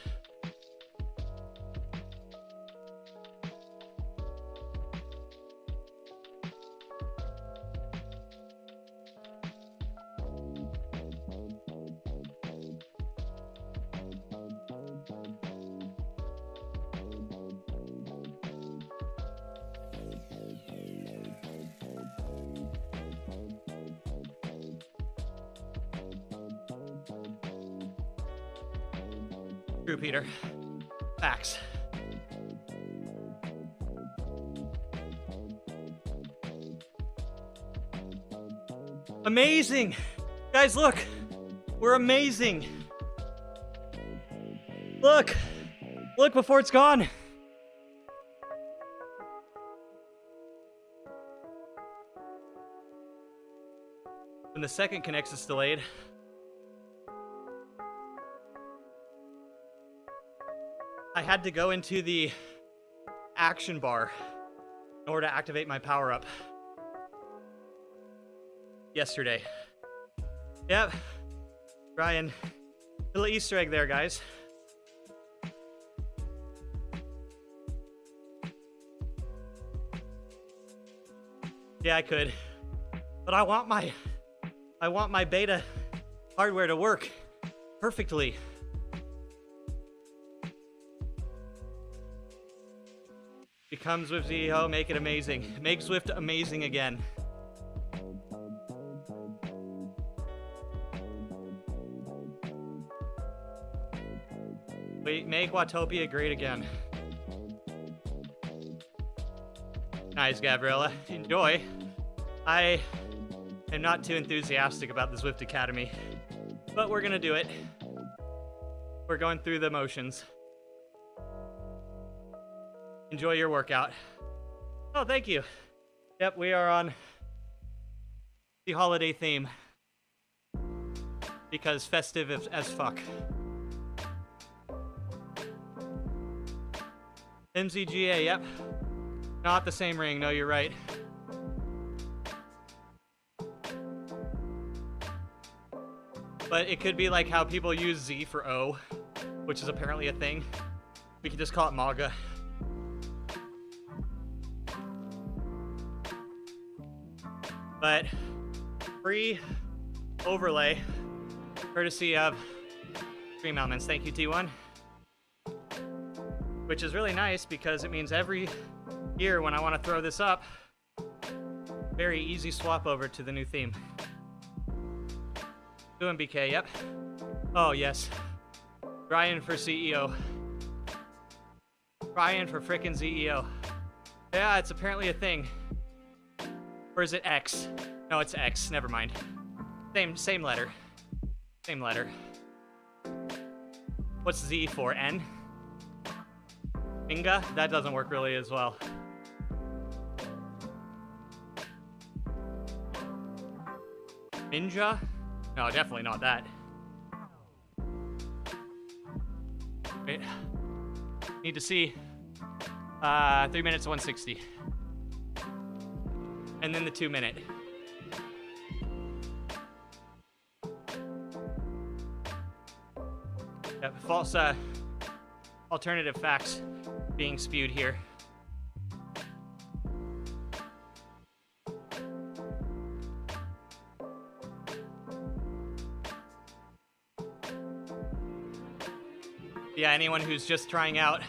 True, Peter. Facts. Amazing! Guys, look! We're amazing! Look! Look before it's gone! When the second connects, it's delayed. I had to go into the action bar in order to activate my power-up yesterday. Yep. Brian, little Easter egg there, guys. Yeah, I could. But I want my beta hardware to work perfectly. Become Zwift CEO, make it amazing. Make Zwift amazing again. Make Watopia great again. Nice, Gabriella. Enjoy. I am not too enthusiastic about the Zwift Academy, but we're gonna do it. We're going through the motions. Enjoy your workout. Oh, thank you. Yep, we are on the holiday theme. Because festive as fuck. MZGA, yep. Not the same ring, no, you're right. But it could be like how people use Z for O, which is apparently a thing. We could just call it MAGA. but free overlay courtesy of Stream Elements. Thank you, T1. Which is really nice because it means every year when I want to throw this up, very easy swap over to the new theme. Doing BK, yep. Oh, yes. Brian for CEO. Brian for frickin' CEO. Yeah, it's apparently a thing. Or is it X? No, it's X. Never mind. Same letter. Same letter. What's Z for? N? Inga? That doesn't work really as well. Ninja? No, definitely not that. Wait. Need to see. 3 minutes 160. And then the 2 minute. Yep, false alternative facts being spewed here. Yeah, anyone who's just trying out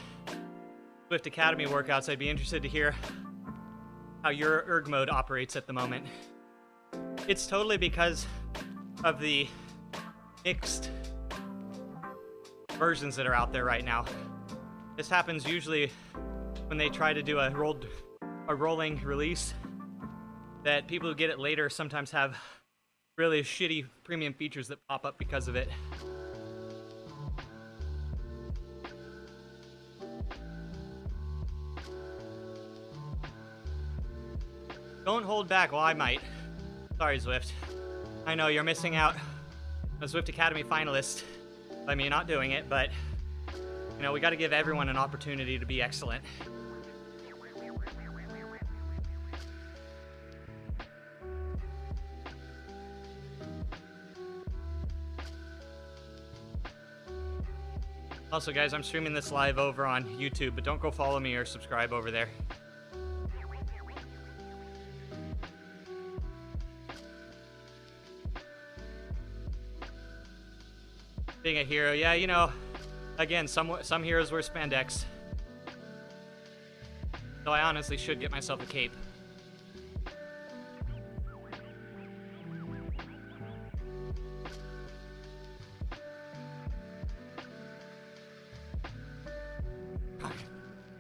Zwift Academy workouts, I'd be interested to hear how your erg mode operates at the moment. It's totally because of the mixed versions that are out there right now. This happens usually when they try to do a rolling release, that people who get it later sometimes have really shitty premium features that pop up because of it. Don't hold back. Well, I might. Sorry, Zwift. I know you're missing out on a Zwift Academy finalist by me not doing it, but you know, we got to give everyone an opportunity to be excellent. Also, guys, I'm streaming this live over on YouTube, but don't go follow me or subscribe over there. Being a hero, yeah, you know, again, some heroes wear spandex. So I honestly should get myself a cape.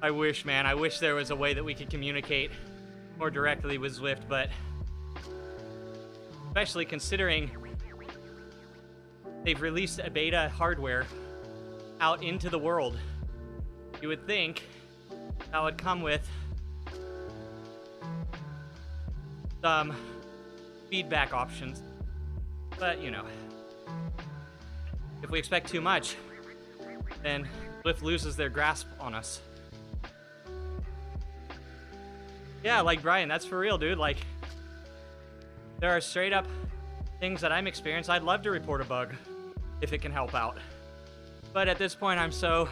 I wish, man, I wish there was a way that we could communicate more directly with Zwift, but especially considering they've released a beta hardware out into the world, you would think that would come with some feedback options. But, you know, if we expect too much, then Zwift loses their grasp on us. Yeah, like Brian, that's for real, dude. Like, there are straight up things that I'm experiencing. I'd love to report a bug if it can help out. But at this point, I'm so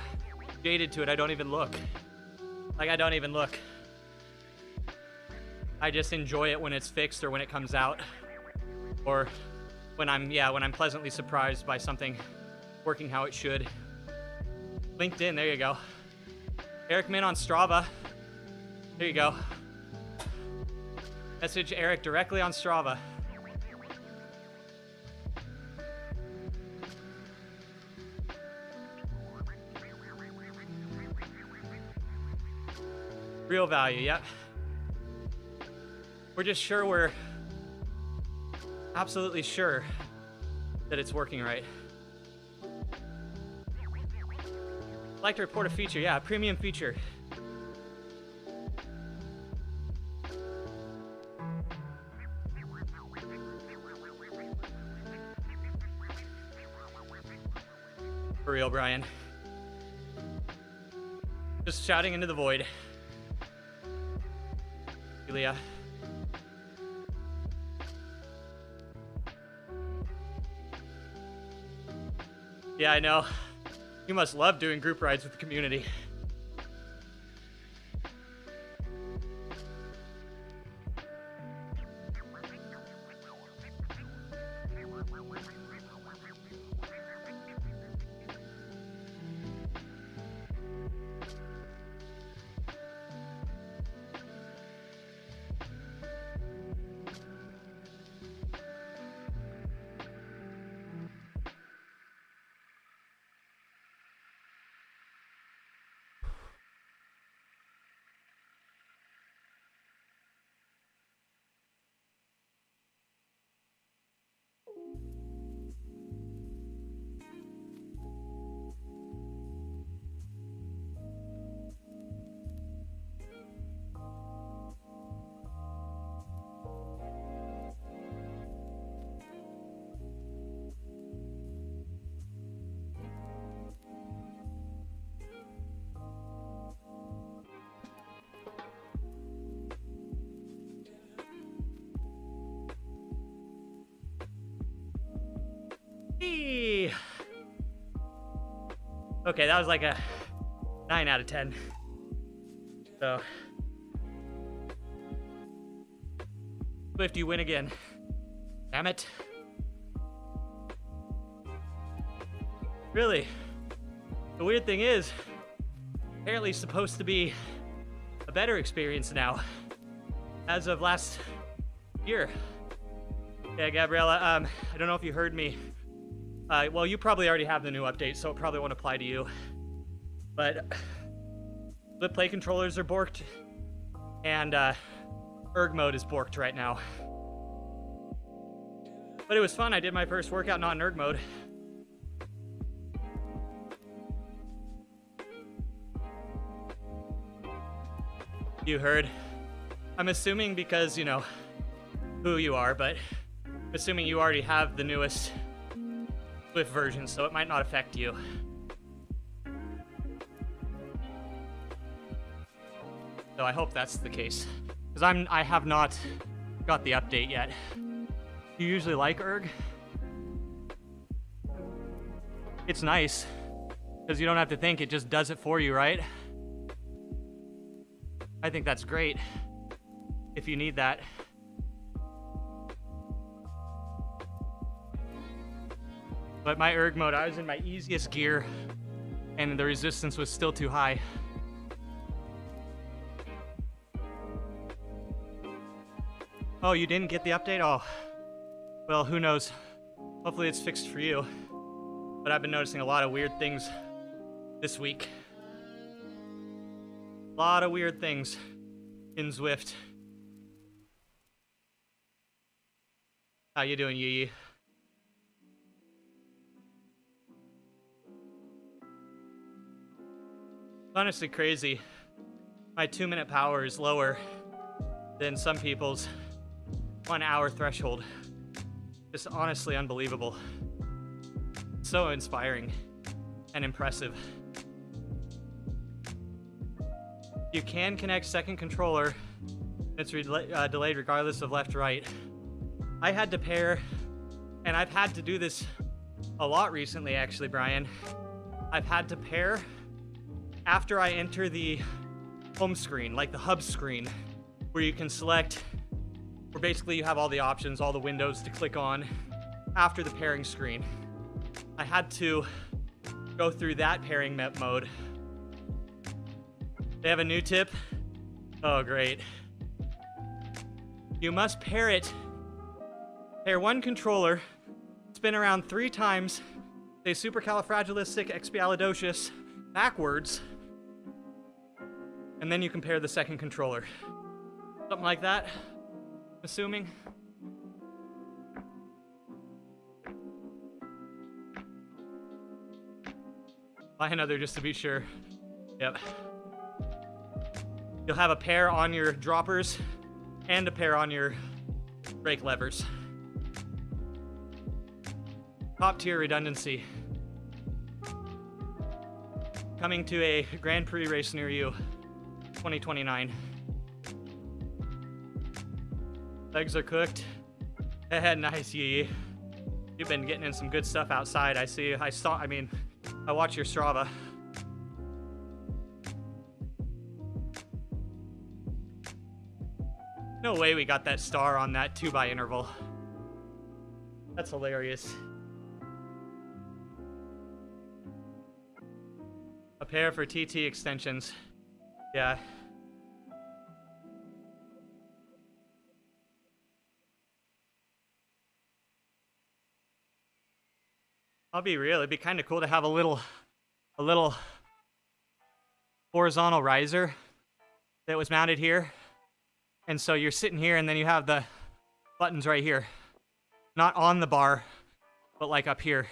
jaded to it, I don't even look. Like, I don't even look. I just enjoy it when it's fixed or when it comes out. Or when I'm pleasantly surprised by something working how it should. LinkedIn, there you go. Eric Min on Strava. There you go. Message Eric directly on Strava. Real value, yep. We're just sure, we're absolutely sure that it's working right. I'd like to report a feature, yeah, a premium feature. For real, Brian. Just shouting into the void. Julia. Yeah, I know. You must love doing group rides with the community. Eee. Okay, that was like a 9 out of 10. So, Zwift, you win again. Damn it. Really, the weird thing is, apparently it's supposed to be a better experience now, as of last year. Yeah, Gabriella, I don't know if you heard me. Well, you probably already have the new update, so it probably won't apply to you. But the play controllers are borked, and erg mode is borked right now. But it was fun. I did my first workout not in erg mode. You heard. I'm assuming because, you know, who you are, but I'm assuming you already have the newest Zwift version, so it might not affect you. So I hope that's the case, because I have not got the update yet. You usually like erg? It's nice, because you don't have to think, it just does it for you, right? I think that's great, if you need that. But my erg mode, I was in my easiest gear, and the resistance was still too high. Oh, you didn't get the update? Oh, well, who knows? Hopefully it's fixed for you. But I've been noticing a lot of weird things this week. A lot of weird things in Zwift. How you doing, Yee? It's honestly crazy. My 2-minute power is lower than some people's 1 hour threshold. Just honestly unbelievable. So inspiring and impressive. You can connect second controller. It's delayed regardless of left, right. I had to pair, and I've had to do this a lot recently actually, Brian. I've had to pair after I enter the home screen, like the hub screen, where you can select, where basically you have all the options, all the windows to click on after the pairing screen. I had to go through that pairing mode. They have a new tip. Oh, great. You must pair one controller, spin around 3 times, say supercalifragilisticexpialidocious backwards, and then you can pair the second controller. Something like that, assuming. Buy another just to be sure. Yep. You'll have a pair on your droppers and a pair on your brake levers. Top tier redundancy. Coming to a Grand Prix race near you, 2029. Legs are cooked. Nice, Yee. You've been getting in some good stuff outside. I watch your Strava. No way we got that star on that 2x interval. That's hilarious. A pair for TT extensions. Yeah. I'll be real, it'd be kind of cool to have a little horizontal riser that was mounted here. And so you're sitting here and then you have the buttons right here. Not on the bar, but like up here.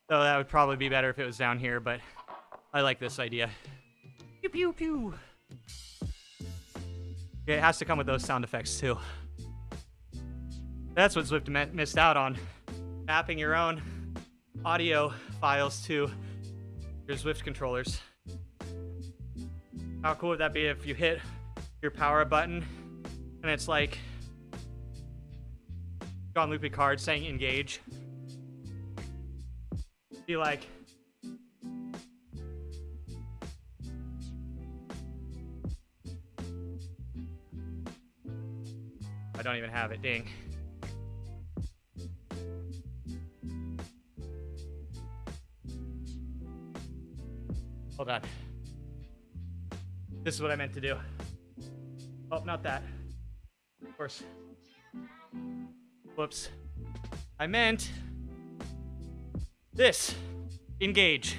So that would probably be better if it was down here, but I like this idea. Pew pew pew. Yeah, it has to come with those sound effects too. That's what Zwift missed out on. Mapping your own audio files to your Zwift controllers. How cool would that be if you hit your power button and it's like John Luke Picard saying engage. Be like, I don't even have it, dang. Hold on. This is what I meant to do. Oh, not that. Of course. Whoops. I meant this. Engage.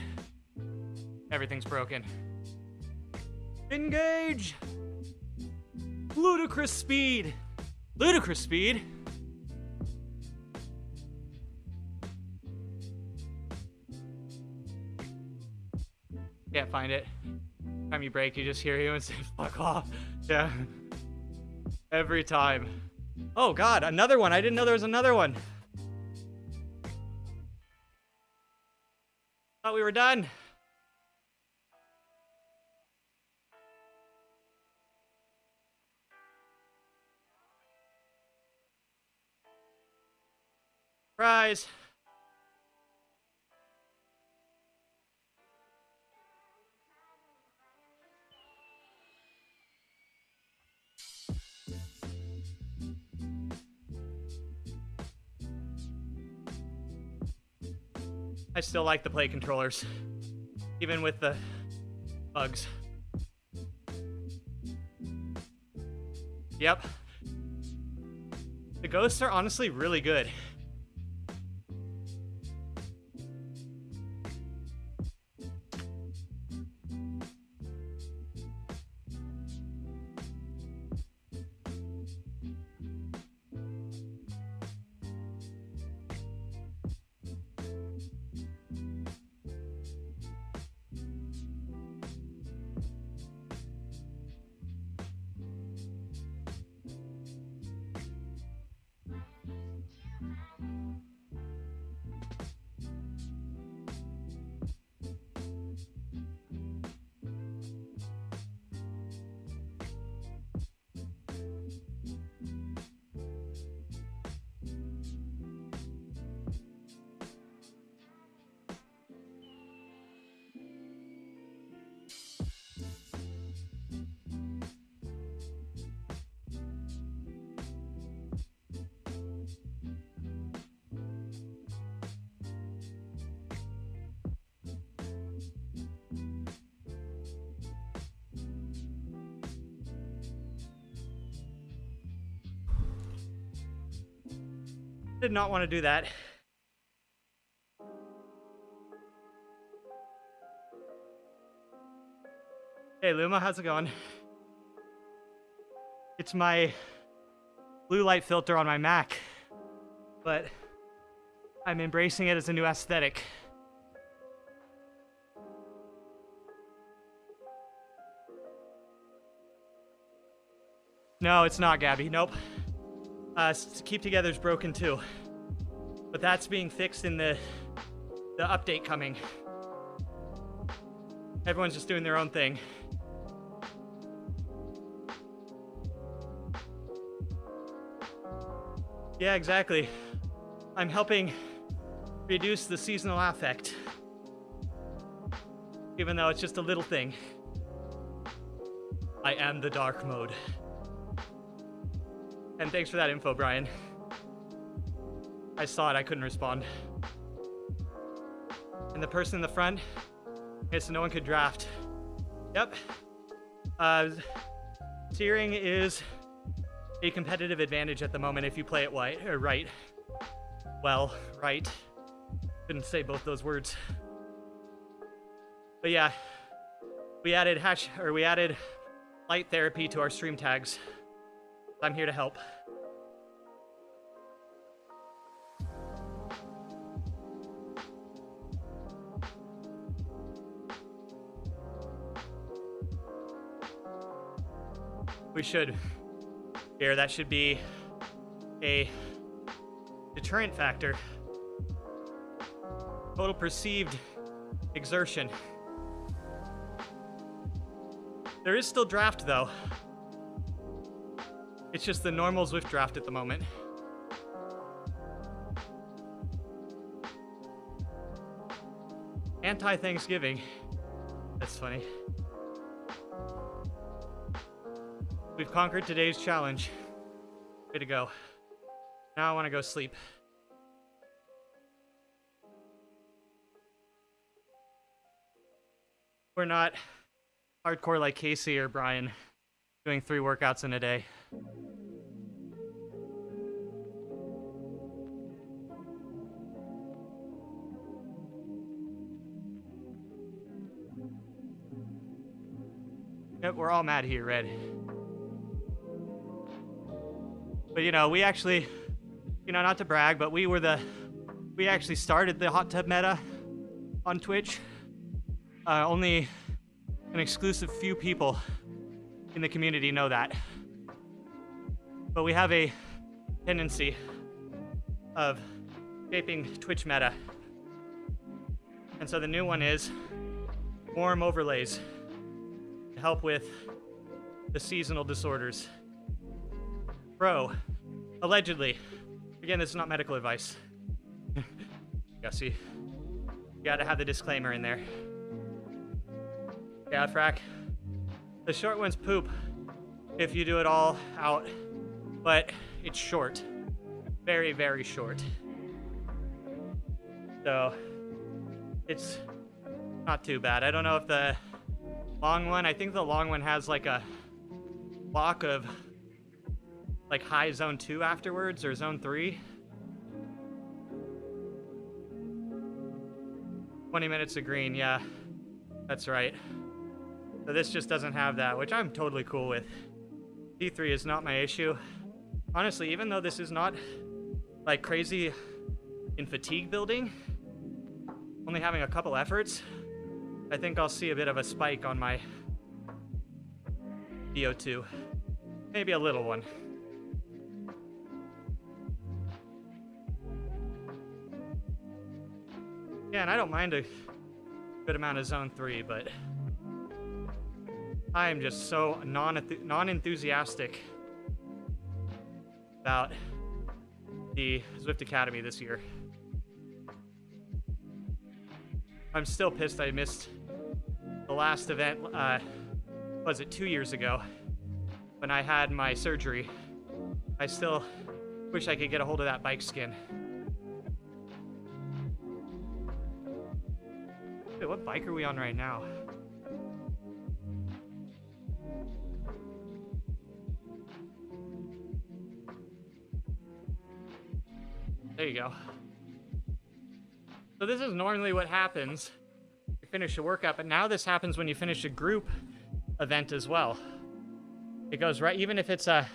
Everything's broken. Engage! Ludicrous speed! Ludicrous speed! Can't find it. Time you break, you just hear you and say, fuck off. Yeah. Every time. Oh god, another one. I didn't know there was another one. Thought we were done. Surprise. I still like the play controllers, even with the bugs. Yep. The ghosts are honestly really good. Did not want to do that. Hey Luma, how's it going? It's my blue light filter on my Mac, but I'm embracing it as a new aesthetic. No, it's not, Gabby. Nope. Keep Together's broken too, but that's being fixed in the update coming. Everyone's just doing their own thing. Yeah, exactly. I'm helping reduce the seasonal affect, even though it's just a little thing. I am the dark mode. And thanks for that info, Brian. I saw it, I couldn't respond. And the person in the front, so no one could draft. Yep. Steering is a competitive advantage at the moment if you play it right. Well, right. Couldn't say both those words. But yeah, we added light therapy to our stream tags. I'm here to help. We should. Here, that should be a deterrent factor. Total perceived exertion. There is still draft, though. It's just the normal Zwift draft at the moment. anti-Thanksgiving. That's funny. We've conquered today's challenge. Way to go. Now I want to go sleep. We're not hardcore like Casey or Brian, doing 3 workouts in a day. Yep, we're all mad here, Red. But you know, we actually, you know, not to brag, but we actually started the hot tub meta on Twitch. Only an exclusive few people in the community know that. But we have a tendency of shaping Twitch meta. And so the new one is warm overlays to help with the seasonal disorders. Bro, allegedly, again, this is not medical advice. Gussie, you gotta have the disclaimer in there. Yeah, Frack. The short ones poop if you do it all out, but it's short. Very, very short. So, it's not too bad. I don't know if the long one, I think the long one has like a block of like high zone 2 afterwards, or zone 3. 20 minutes of green, yeah, that's right. So this just doesn't have that, which I'm totally cool with. D3 is not my issue. Honestly, even though this is not like crazy in fatigue building, only having a couple efforts, I think I'll see a bit of a spike on my VO2. Maybe a little one. Yeah, and I don't mind a good amount of zone 3, but I am just so non-enthusiastic about the Zwift Academy this year. I'm still pissed I missed the last event, was it 2 years ago, when I had my surgery. I still wish I could get a hold of that bike skin. Wait, what bike are we on right now? There you go. So this is normally what happens. You finish a workout, but now this happens when you finish a group event as well. It goes right, even if it's a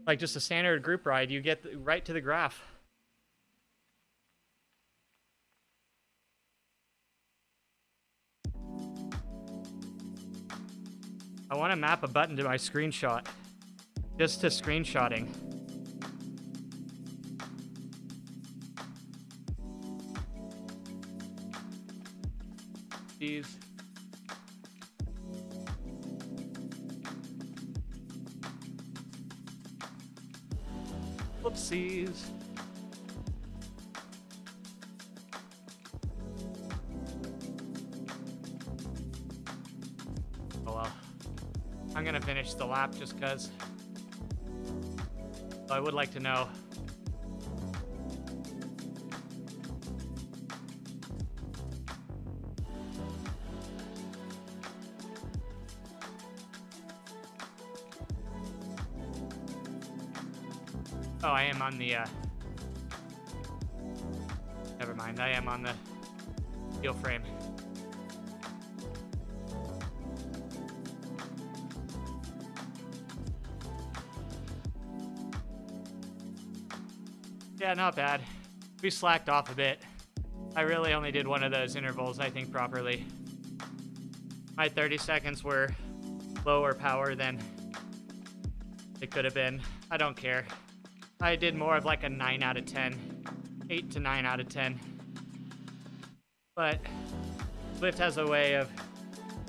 like just a standard group ride, you get right to the graph. I want to map a button to my screenshot, just to screenshotting. Jeez. Whoopsies. Oh well. I'm gonna finish the lap just cause. I would like to know. Oh, I am on the, never mind, I am on the steel frame. Yeah, not bad. We slacked off a bit. I really only did one of those intervals, I think, properly. My 30 seconds were lower power than it could have been. I don't care. I did more of like a 9 out of 10. 8 to 9 out of 10. But Zwift has a way of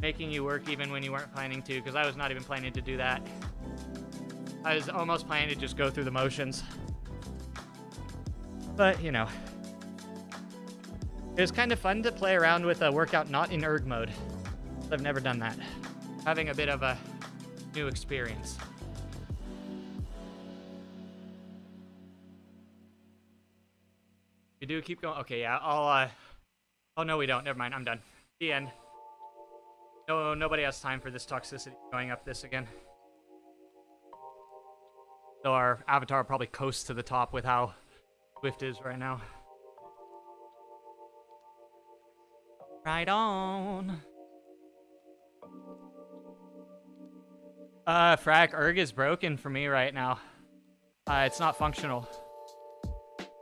making you work even when you weren't planning to, because I was not even planning to do that. I was almost planning to just go through the motions. But, you know, It was kind of fun to play around with a workout not in erg mode. I've never done that. Having a bit of a new experience. We do keep going. Okay, yeah, I'll, oh, no, we don't. Never mind. I'm done. The end. No, nobody has time for this toxicity going up this again. So our avatar probably coasts to the top with how Zwift is right now. Right on. Frack, erg is broken for me right now. It's not functional.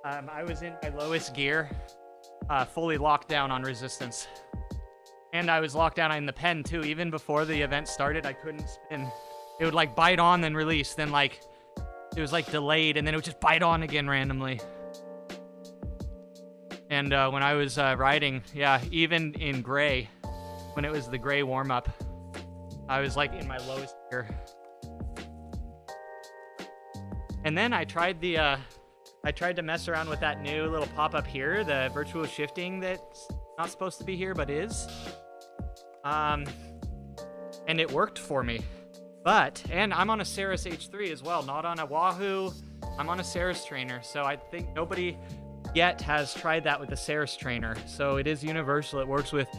I was in my lowest gear, fully locked down on resistance. And I was locked down in the pen too. Even before the event started, I couldn't spin. It would like bite on, then release, then like, it was like delayed, and then it would just bite on again randomly. And when I was riding, yeah, even in gray, when it was the gray warm-up, I was like in my lowest gear. And then I tried to mess around with that new little pop-up here, the virtual shifting that's not supposed to be here, but is. And it worked for me. And I'm on a Ceres H3 as well, not on a Wahoo. I'm on a Ceres trainer, so I think nobody yet has tried that with the Ceres trainer. So it is universal. It works with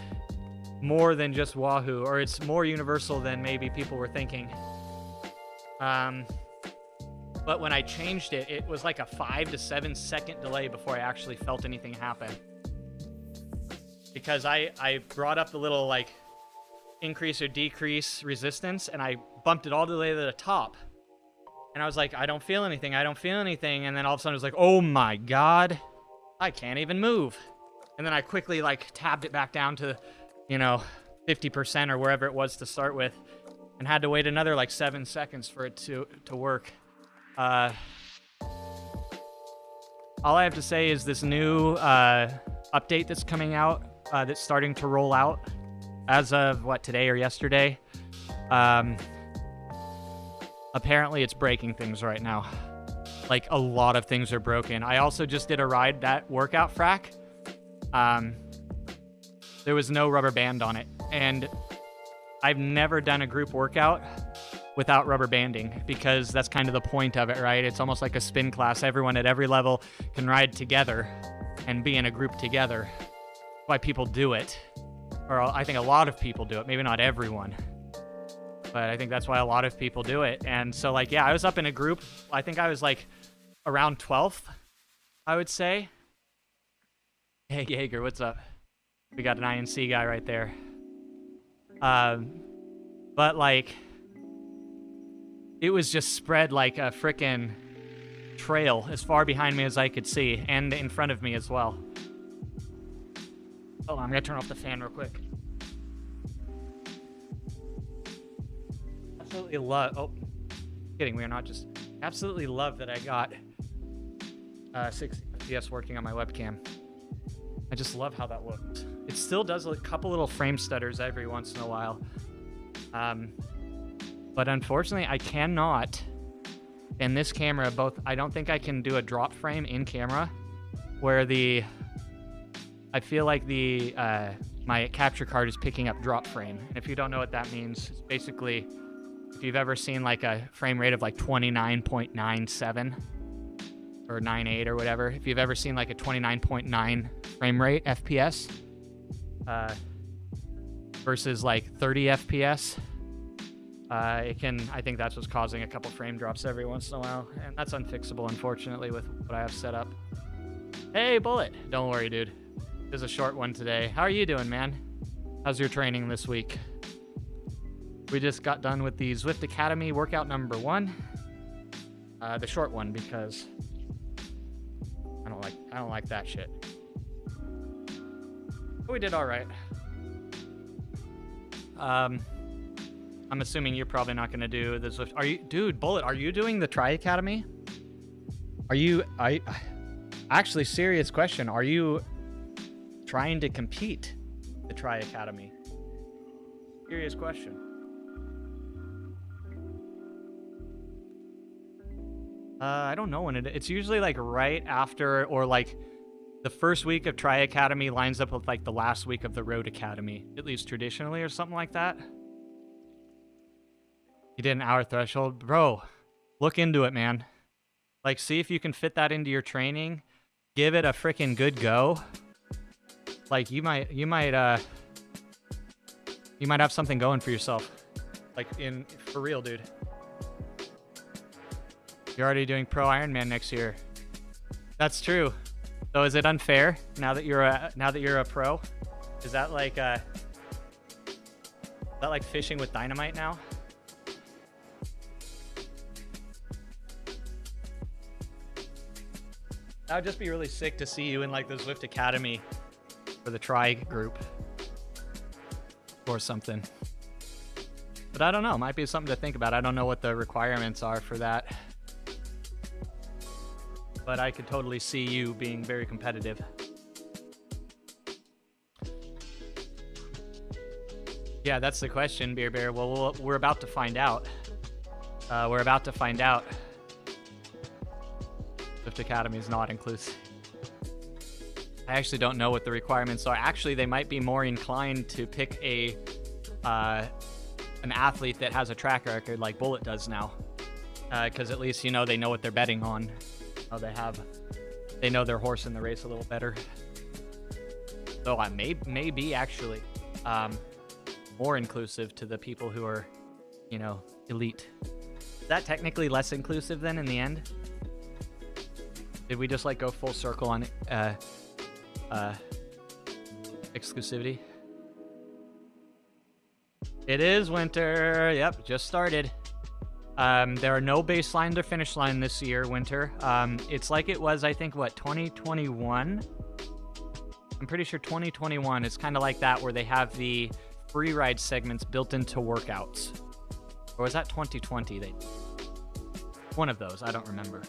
more than just Wahoo, or it's more universal than maybe people were thinking. But when I changed it, it was like a 5 to 7 second delay before I actually felt anything happen. Because I brought up the little like increase or decrease resistance, and I bumped it all the way to the top. And I was like, I don't feel anything. And then all of a sudden it was like, oh my God, I can't even move. And then I quickly like tabbed it back down to, 50% or wherever it was to start with, and had to wait another like 7 seconds for it to work. All I have to say is this new update that's coming out, that's starting to roll out as of today or yesterday. Apparently it's breaking things right now. Like a lot of things are broken. I also just did a ride, that workout frack. There was no rubber band on it, and I've never done a group workout without rubber banding, because that's kind of the point of it, right? It's almost like a spin class. Everyone at every level can ride together and be in a group together. That's why people do it. Or I think a lot of people do it. Maybe not everyone, but I think that's why a lot of people do it. And so like, yeah, I was up in a group. I think I was like around 12th, I would say. Hey, Jaeger, what's up? We got an INC guy right there. But like, it was just spread like a frickin' trail as far behind me as I could see, and in front of me as well. Hold on, I'm gonna turn off the fan real quick. Absolutely love, oh, kidding, we are not just, absolutely love that I got 60 FPS working on my webcam. I just love how that looks. It still does a couple little frame stutters every once in a while. But unfortunately, I cannot, in this camera, I don't think I can do a drop frame in camera, where I feel like my capture card is picking up drop frame. And if you don't know what that means, it's basically, if you've ever seen like a frame rate of like 29.97 or 9.8 or whatever, if you've ever seen like a 29.9 frame rate FPS versus like 30 FPS, I think that's what's causing a couple frame drops every once in a while, and that's unfixable, unfortunately, with what I have set up. Hey, Bullet! Don't worry, dude. There's a short one today. How are you doing, man? How's your training this week? We just got done with the Zwift Academy workout number 1. The short one, because I don't like that shit. But we did all right. I'm assuming you're probably not going to do the Zwift. Dude, Bullet, are you doing the Tri Academy? Actually, serious question. Are you trying to compete the Tri Academy? Serious question. I don't know when it's usually like right after, or like the first week of Tri Academy lines up with like the last week of the Road Academy, at least traditionally, or something like that. You did an hour threshold, bro. Look into it, man. Like, see if you can fit that into your training. Give it a freaking good go. Like, you might have something going for yourself. Like, for real, dude. You're already doing Pro Ironman next year. That's true. So is it unfair now that you're a pro? Is that like fishing with dynamite now? That would just be really sick to see you in like the Zwift Academy for the Tri group or something. But I don't know. Might be something to think about. I don't know what the requirements are for that. But I could totally see you being very competitive. Yeah, that's the question, Beer Bear. Well, we're about to find out. Zwift Academy is not inclusive. I actually don't know what the requirements are. Actually, they might be more inclined to pick an athlete that has a track record like Bullet does now. Because at least, they know what they're betting on. They know their horse in the race a little better. So I may be actually more inclusive to the people who are, elite. Is that technically less inclusive then in the end? Did we just like go full circle on exclusivity? It is winter. Yep, just started. There are no baseline or finish line this year, winter. It's like it was, I think, 2021? I'm pretty sure 2021 is kind of like that, where they have the free ride segments built into workouts. Or was that 2020? One of those, I don't remember.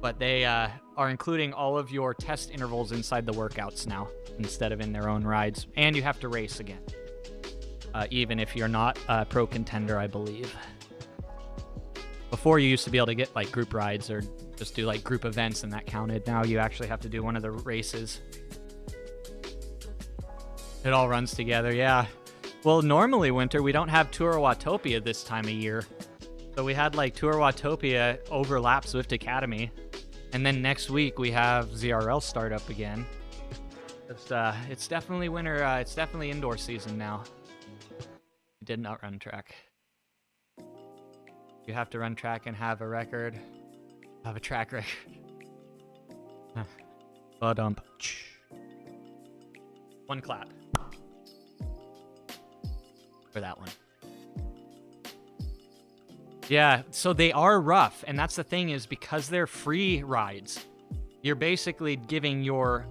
But they are including all of your test intervals inside the workouts now, instead of in their own rides. And you have to race again, even if you're not a pro contender, I believe. Before, you used to be able to get like group rides or just do like group events and that counted. Now you actually have to do one of the races. It all runs together, yeah. Well, normally, winter, we don't have Tour Watopia this time of year. So we had like Tour Watopia overlap Zwift Academy. And then next week we have ZRL start up again. It's definitely winter, it's definitely indoor season now. We did not run track. You have to run track and have a record. Have a track record. Dump. One clap. For that one. Yeah, so they are rough, and that's the thing, is because they're free rides, you're basically giving your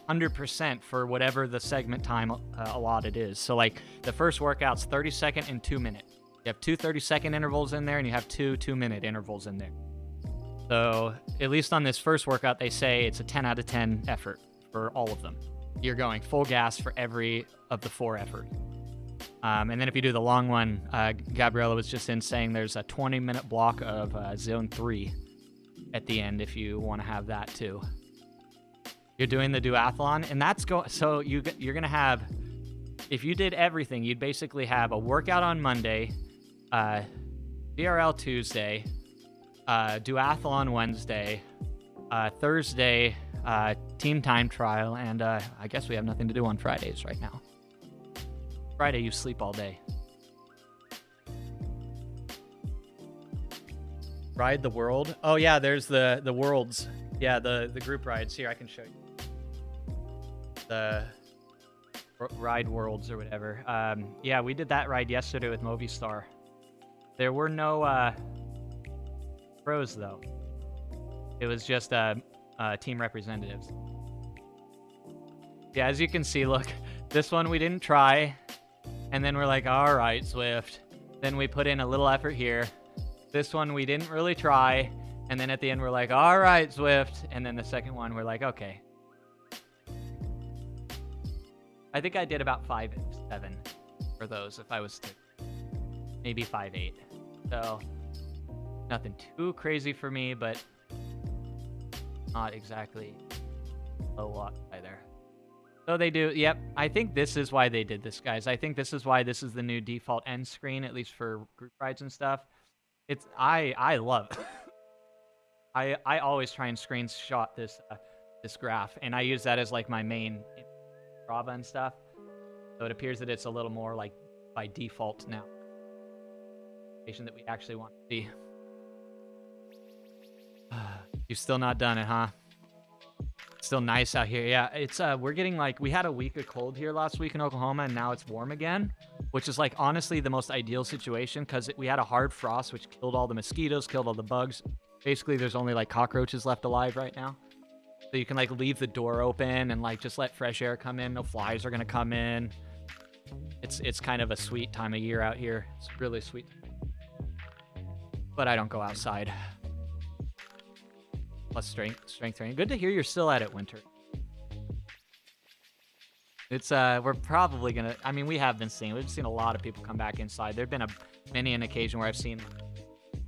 100% for whatever the segment time allotted is. So like the first workout's 30-second and 2-minute. You have two 30-second intervals in there, and you have two 2-minute intervals in there. So at least on this first workout, they say it's a 10 out of 10 effort for all of them. You're going full gas for every of the 4 effort. And then if you do the long one, Gabriella was just in saying there's a 20-minute block of zone 3 at the end if you want to have that too. You're doing the duathlon, and that's so you're gonna have, if you did everything, you'd basically have a workout on Monday, DRL Tuesday, duathlon Wednesday, Thursday, team time trial, and I guess we have nothing to do on Fridays right now. Friday, you sleep all day. Ride the world. Oh yeah, there's the worlds. Yeah, the group rides. Here, I can show you. The ride worlds or whatever. Yeah, we did that ride yesterday with Movistar. There were no pros though. It was just team representatives. Yeah, as you can see, look, this one we didn't try. And then we're like, all right, Zwift. Then we put in a little effort here. This one we didn't really try. And then at the end, we're like, all right, Zwift. And then the second one, we're like, okay. I think I did about 5-7 for those, if I was to. Maybe 5-8. So nothing too crazy for me, but not exactly a lot by there. So they do. Yep. I think this is why they did this, guys. I think this is why this is the new default end screen, at least for group rides and stuff. It's I love. I always try and screenshot this this graph, and I use that as like my main Strava and stuff. So it appears that it's a little more like by default now. That we actually want to see. You've still not done it, huh? Still nice out here. Yeah, it's we're getting like, we had a week of cold here last week in Oklahoma, and now it's warm again, which is like honestly the most ideal situation because we had a hard frost which killed all the mosquitoes, killed all the bugs. Basically there's only like cockroaches left alive right now. So you can like leave the door open and like just let fresh air come in. No flies are gonna come in. It's kind of a sweet time of year out here. It's really sweet. But I don't go outside. Plus strength training. Good to hear you're still at it, Winter. It's we're probably gonna. I mean, we have been seeing. We've seen a lot of people come back inside. There've been many an occasion where I've seen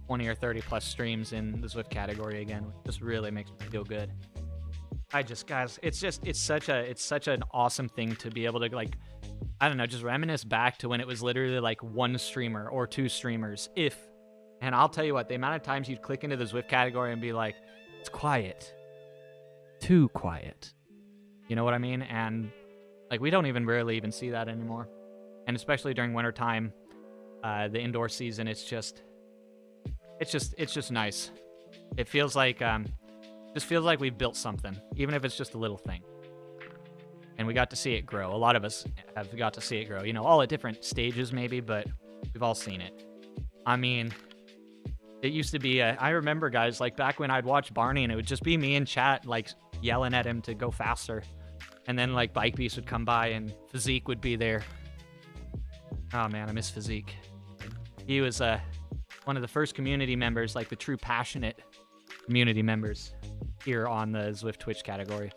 20 or 30 plus streams in the Zwift category again, which just really makes me feel good. Guys, it's such an awesome thing to be able to like, I don't know, just reminisce back to when it was literally like one streamer or two streamers, if. And I'll tell you what, the amount of times you'd click into the Zwift category and be like, it's quiet. Too quiet. You know what I mean? And like, we don't even rarely even see that anymore. And especially during wintertime, the indoor season, it's just nice. It feels like, just feels like we've built something, even if it's just a little thing. And we got to see it grow. A lot of us have got to see it grow, you know, all at different stages maybe, but we've all seen it. I mean, it used to be, I remember, guys, like back when I'd watch Barney and it would just be me in chat, like yelling at him to go faster. And then like Bike Beast would come by and Physique would be there. Oh man, I miss Physique. He was one of the first community members, like the true passionate community members here on the Zwift Twitch category.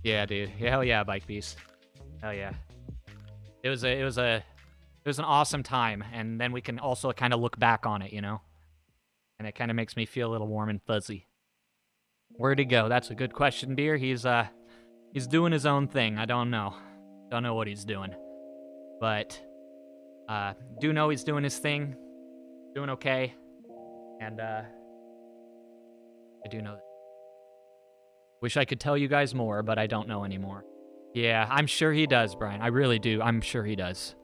Yeah, dude. Hell yeah, Bike Beast. Hell yeah. It was an awesome time, and then we can also kind of look back on it, you know? And it kind of makes me feel a little warm and fuzzy. Where'd he go? That's a good question, Beer. He's doing his own thing. I don't know. Don't know what he's doing. But do know he's doing his thing. Doing okay. And I do know that. Wish I could tell you guys more, but I don't know anymore. Yeah, I'm sure he does, Brian. I really do. I'm sure he does.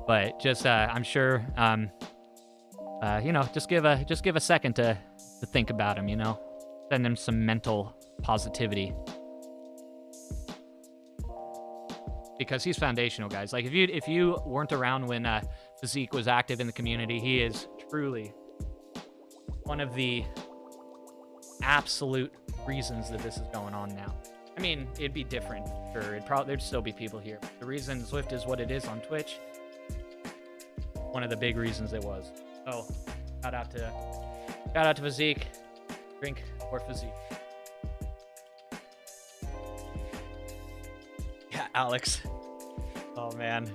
But just, I'm sure, you know, just give a second to think about him, you know? Send him some mental positivity. Because he's foundational, guys. Like, if you weren't around when Physique was active in the community, he is truly one of the absolute reasons that this is going on now. I mean, it'd be different. Sure, there'd still be people here. The reason Zwift is what it is on Twitch, one of the big reasons it was. Oh, shout out to Physique. Drink or Physique. Yeah, Alex. Oh man,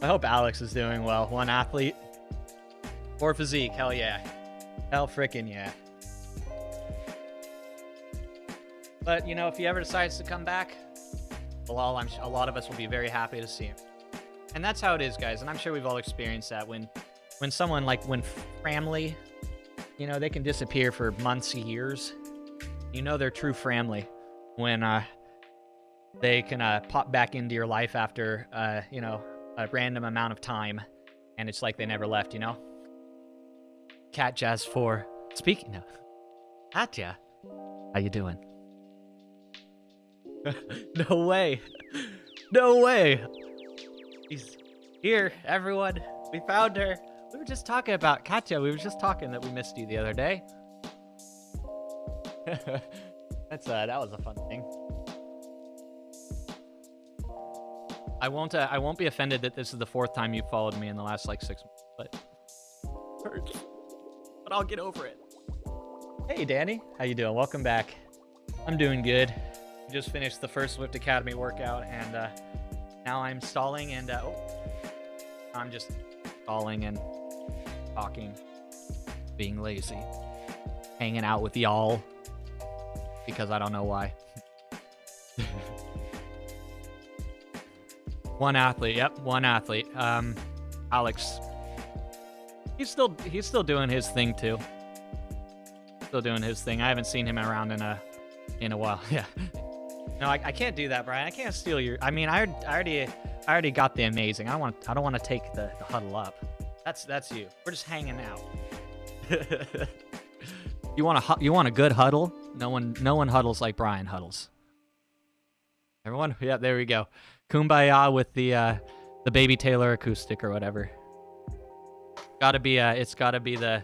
I hope Alex is doing well. One athlete or Physique. Hell yeah. Hell frickin' yeah. But, you know, if he ever decides to come back, well, a lot of us will be very happy to see him. And that's how it is, guys. And I'm sure we've all experienced that when someone, like, when family, you know, they can disappear for months, years. You know they're true family when they can pop back into your life after, you know, a random amount of time. And it's like they never left, you know? Cat Jazz 4. Speaking of Katya, how you doing? No way. No way. She's here, everyone. We found her. We were just talking about Katya. We were just talking that we missed you the other day. That was a fun thing. I won't be offended that this is the 4th time you followed me in the last like 6 months, but I'll get over it. Hey Danny, how you doing? Welcome back. I'm doing good. Just finished the first Zwift Academy workout, and now I'm stalling, and I'm just stalling and talking, being lazy, hanging out with y'all. because I don't know why. One athlete, yep, one athlete. Alex. He's still doing his thing too. Still doing his thing. I haven't seen him around in a while. Yeah. No, I can't do that, Brian. I can't steal your. I mean, I already got the amazing. I don't want to take the huddle up. That's you. We're just hanging out. You want a good huddle? No one huddles like Brian huddles. Everyone, yeah, there we go. Kumbaya with the Baby Taylor acoustic or whatever. It's gotta be the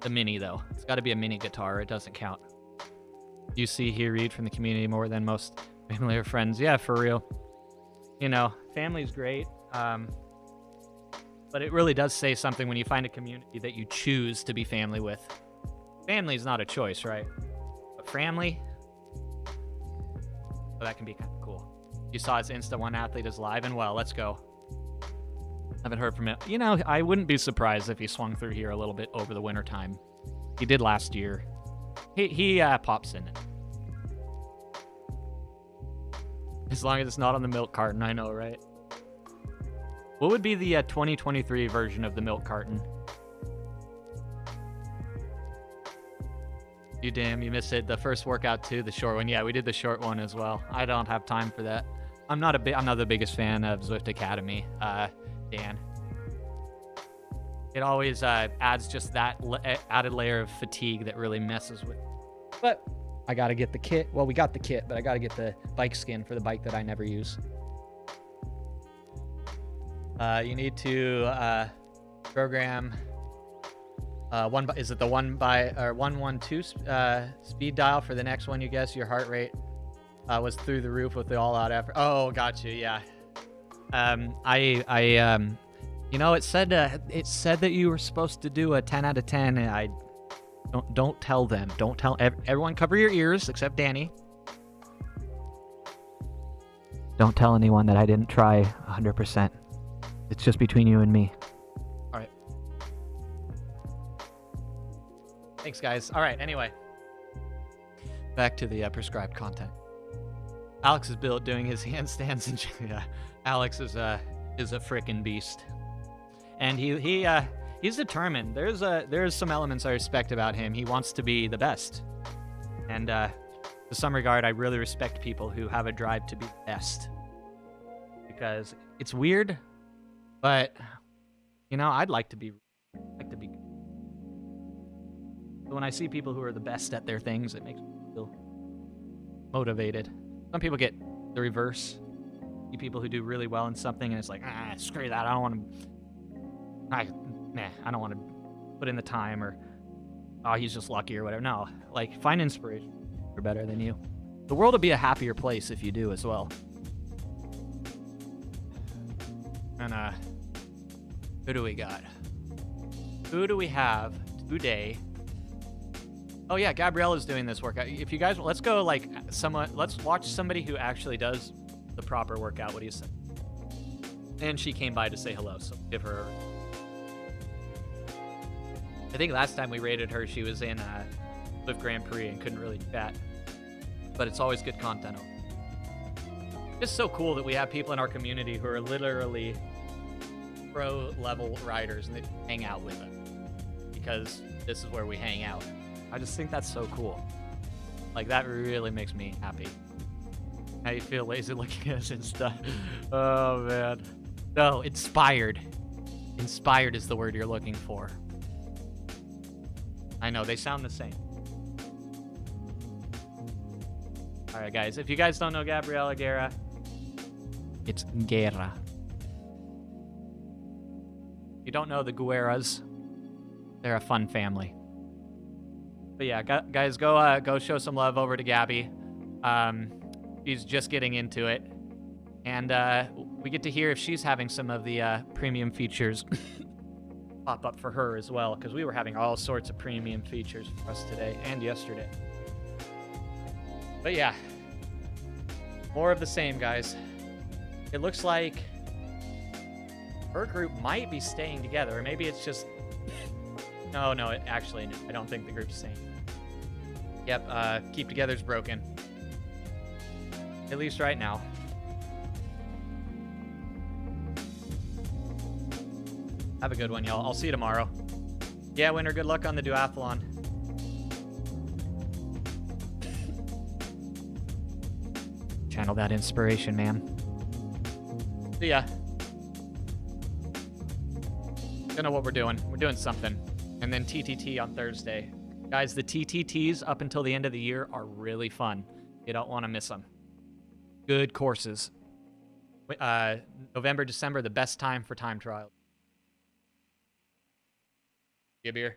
mini though. It's gotta be a mini guitar. It doesn't count. You see, hear, read from the community more than most family or friends. Yeah, for real. You know, family's great. But it really does say something when you find a community that you choose to be family with. Family's not a choice, right? But family, so that can be kind of cool. You saw his Insta One athlete is live and well. Let's go. Haven't heard from him. You know, I wouldn't be surprised if he swung through here a little bit over the winter time. He did last year. He pops in it. As long as it's not on the milk carton, I know, right? What would be the 2023 version of the milk carton? You missed it. The first workout too, the short one. Yeah, we did the short one as well. I don't have time for that. I'm not the biggest fan of Zwift Academy, Dan. It always adds just that added layer of fatigue that really messes with. But I gotta get the kit. Well, we got the kit, but I gotta get the bike skin for the bike that I never use. You need to program is it the 112 speed dial for the next one? You guess your heart rate was through the roof with the all-out effort. Oh, got you. Yeah. You know, it said that you were supposed to do a 10 out of 10. And I don't tell them. Don't tell everyone. Cover your ears except Danny. Don't tell anyone that I didn't try 100%. It's just between you and me. All right. Thanks, guys. All right. Anyway, back to the prescribed content. Alex is built doing his handstands and yeah. Alex is a frickin' beast, and he's determined. There's some elements I respect about him. He wants to be the best, and to some regard, I really respect people who have a drive to be the best, because it's weird. But, you know, I'd like to be good. So when I see people who are the best at their things, it makes me feel motivated. Some people get the reverse. See people who do really well in something, and it's like, screw that. I don't want to put in the time, or, oh, he's just lucky or whatever. No, like, find inspiration. You're better than you. The world will be a happier place if you do as well. And, who do we got? Who do we have today? Oh yeah, Gabriella's doing this workout. If you guys, let's go like let's watch somebody who actually does the proper workout. What do you say? And she came by to say hello, so give her. I think last time we rated her, she was in Zwift Grand Prix and couldn't really chat. But it's always good content. It's so cool that we have people in our community who are literally pro level riders and they hang out with us because this is where we hang out. I just think that's so cool. Like, that really makes me happy. How you feel lazy looking at us and stuff. Oh man. No, inspired. Inspired is the word you're looking for. I know, they sound the same. Alright guys, if you guys don't know Gabriella Guerra, it's Guerra. You don't know the Guerras, they're a fun family. But yeah, guys, go show some love over to Gabby. She's just getting into it, and we get to hear if she's having some of the premium features pop up for her as well, because we were having all sorts of premium features for us today and yesterday. But yeah, more of the same, guys. It looks like her group might be staying together, or maybe it's just... No, I don't think the group's staying. Yep, keep together's broken. At least right now. Have a good one, y'all. I'll see you tomorrow. Yeah, Winter, good luck on the duathlon. Channel that inspiration, man. See ya. Don't know what we're doing. We're doing something. And then TTT on Thursday. Guys, the TTTs up until the end of the year are really fun. You don't want to miss them. Good courses. November, December, the best time for time trials. Get a beer.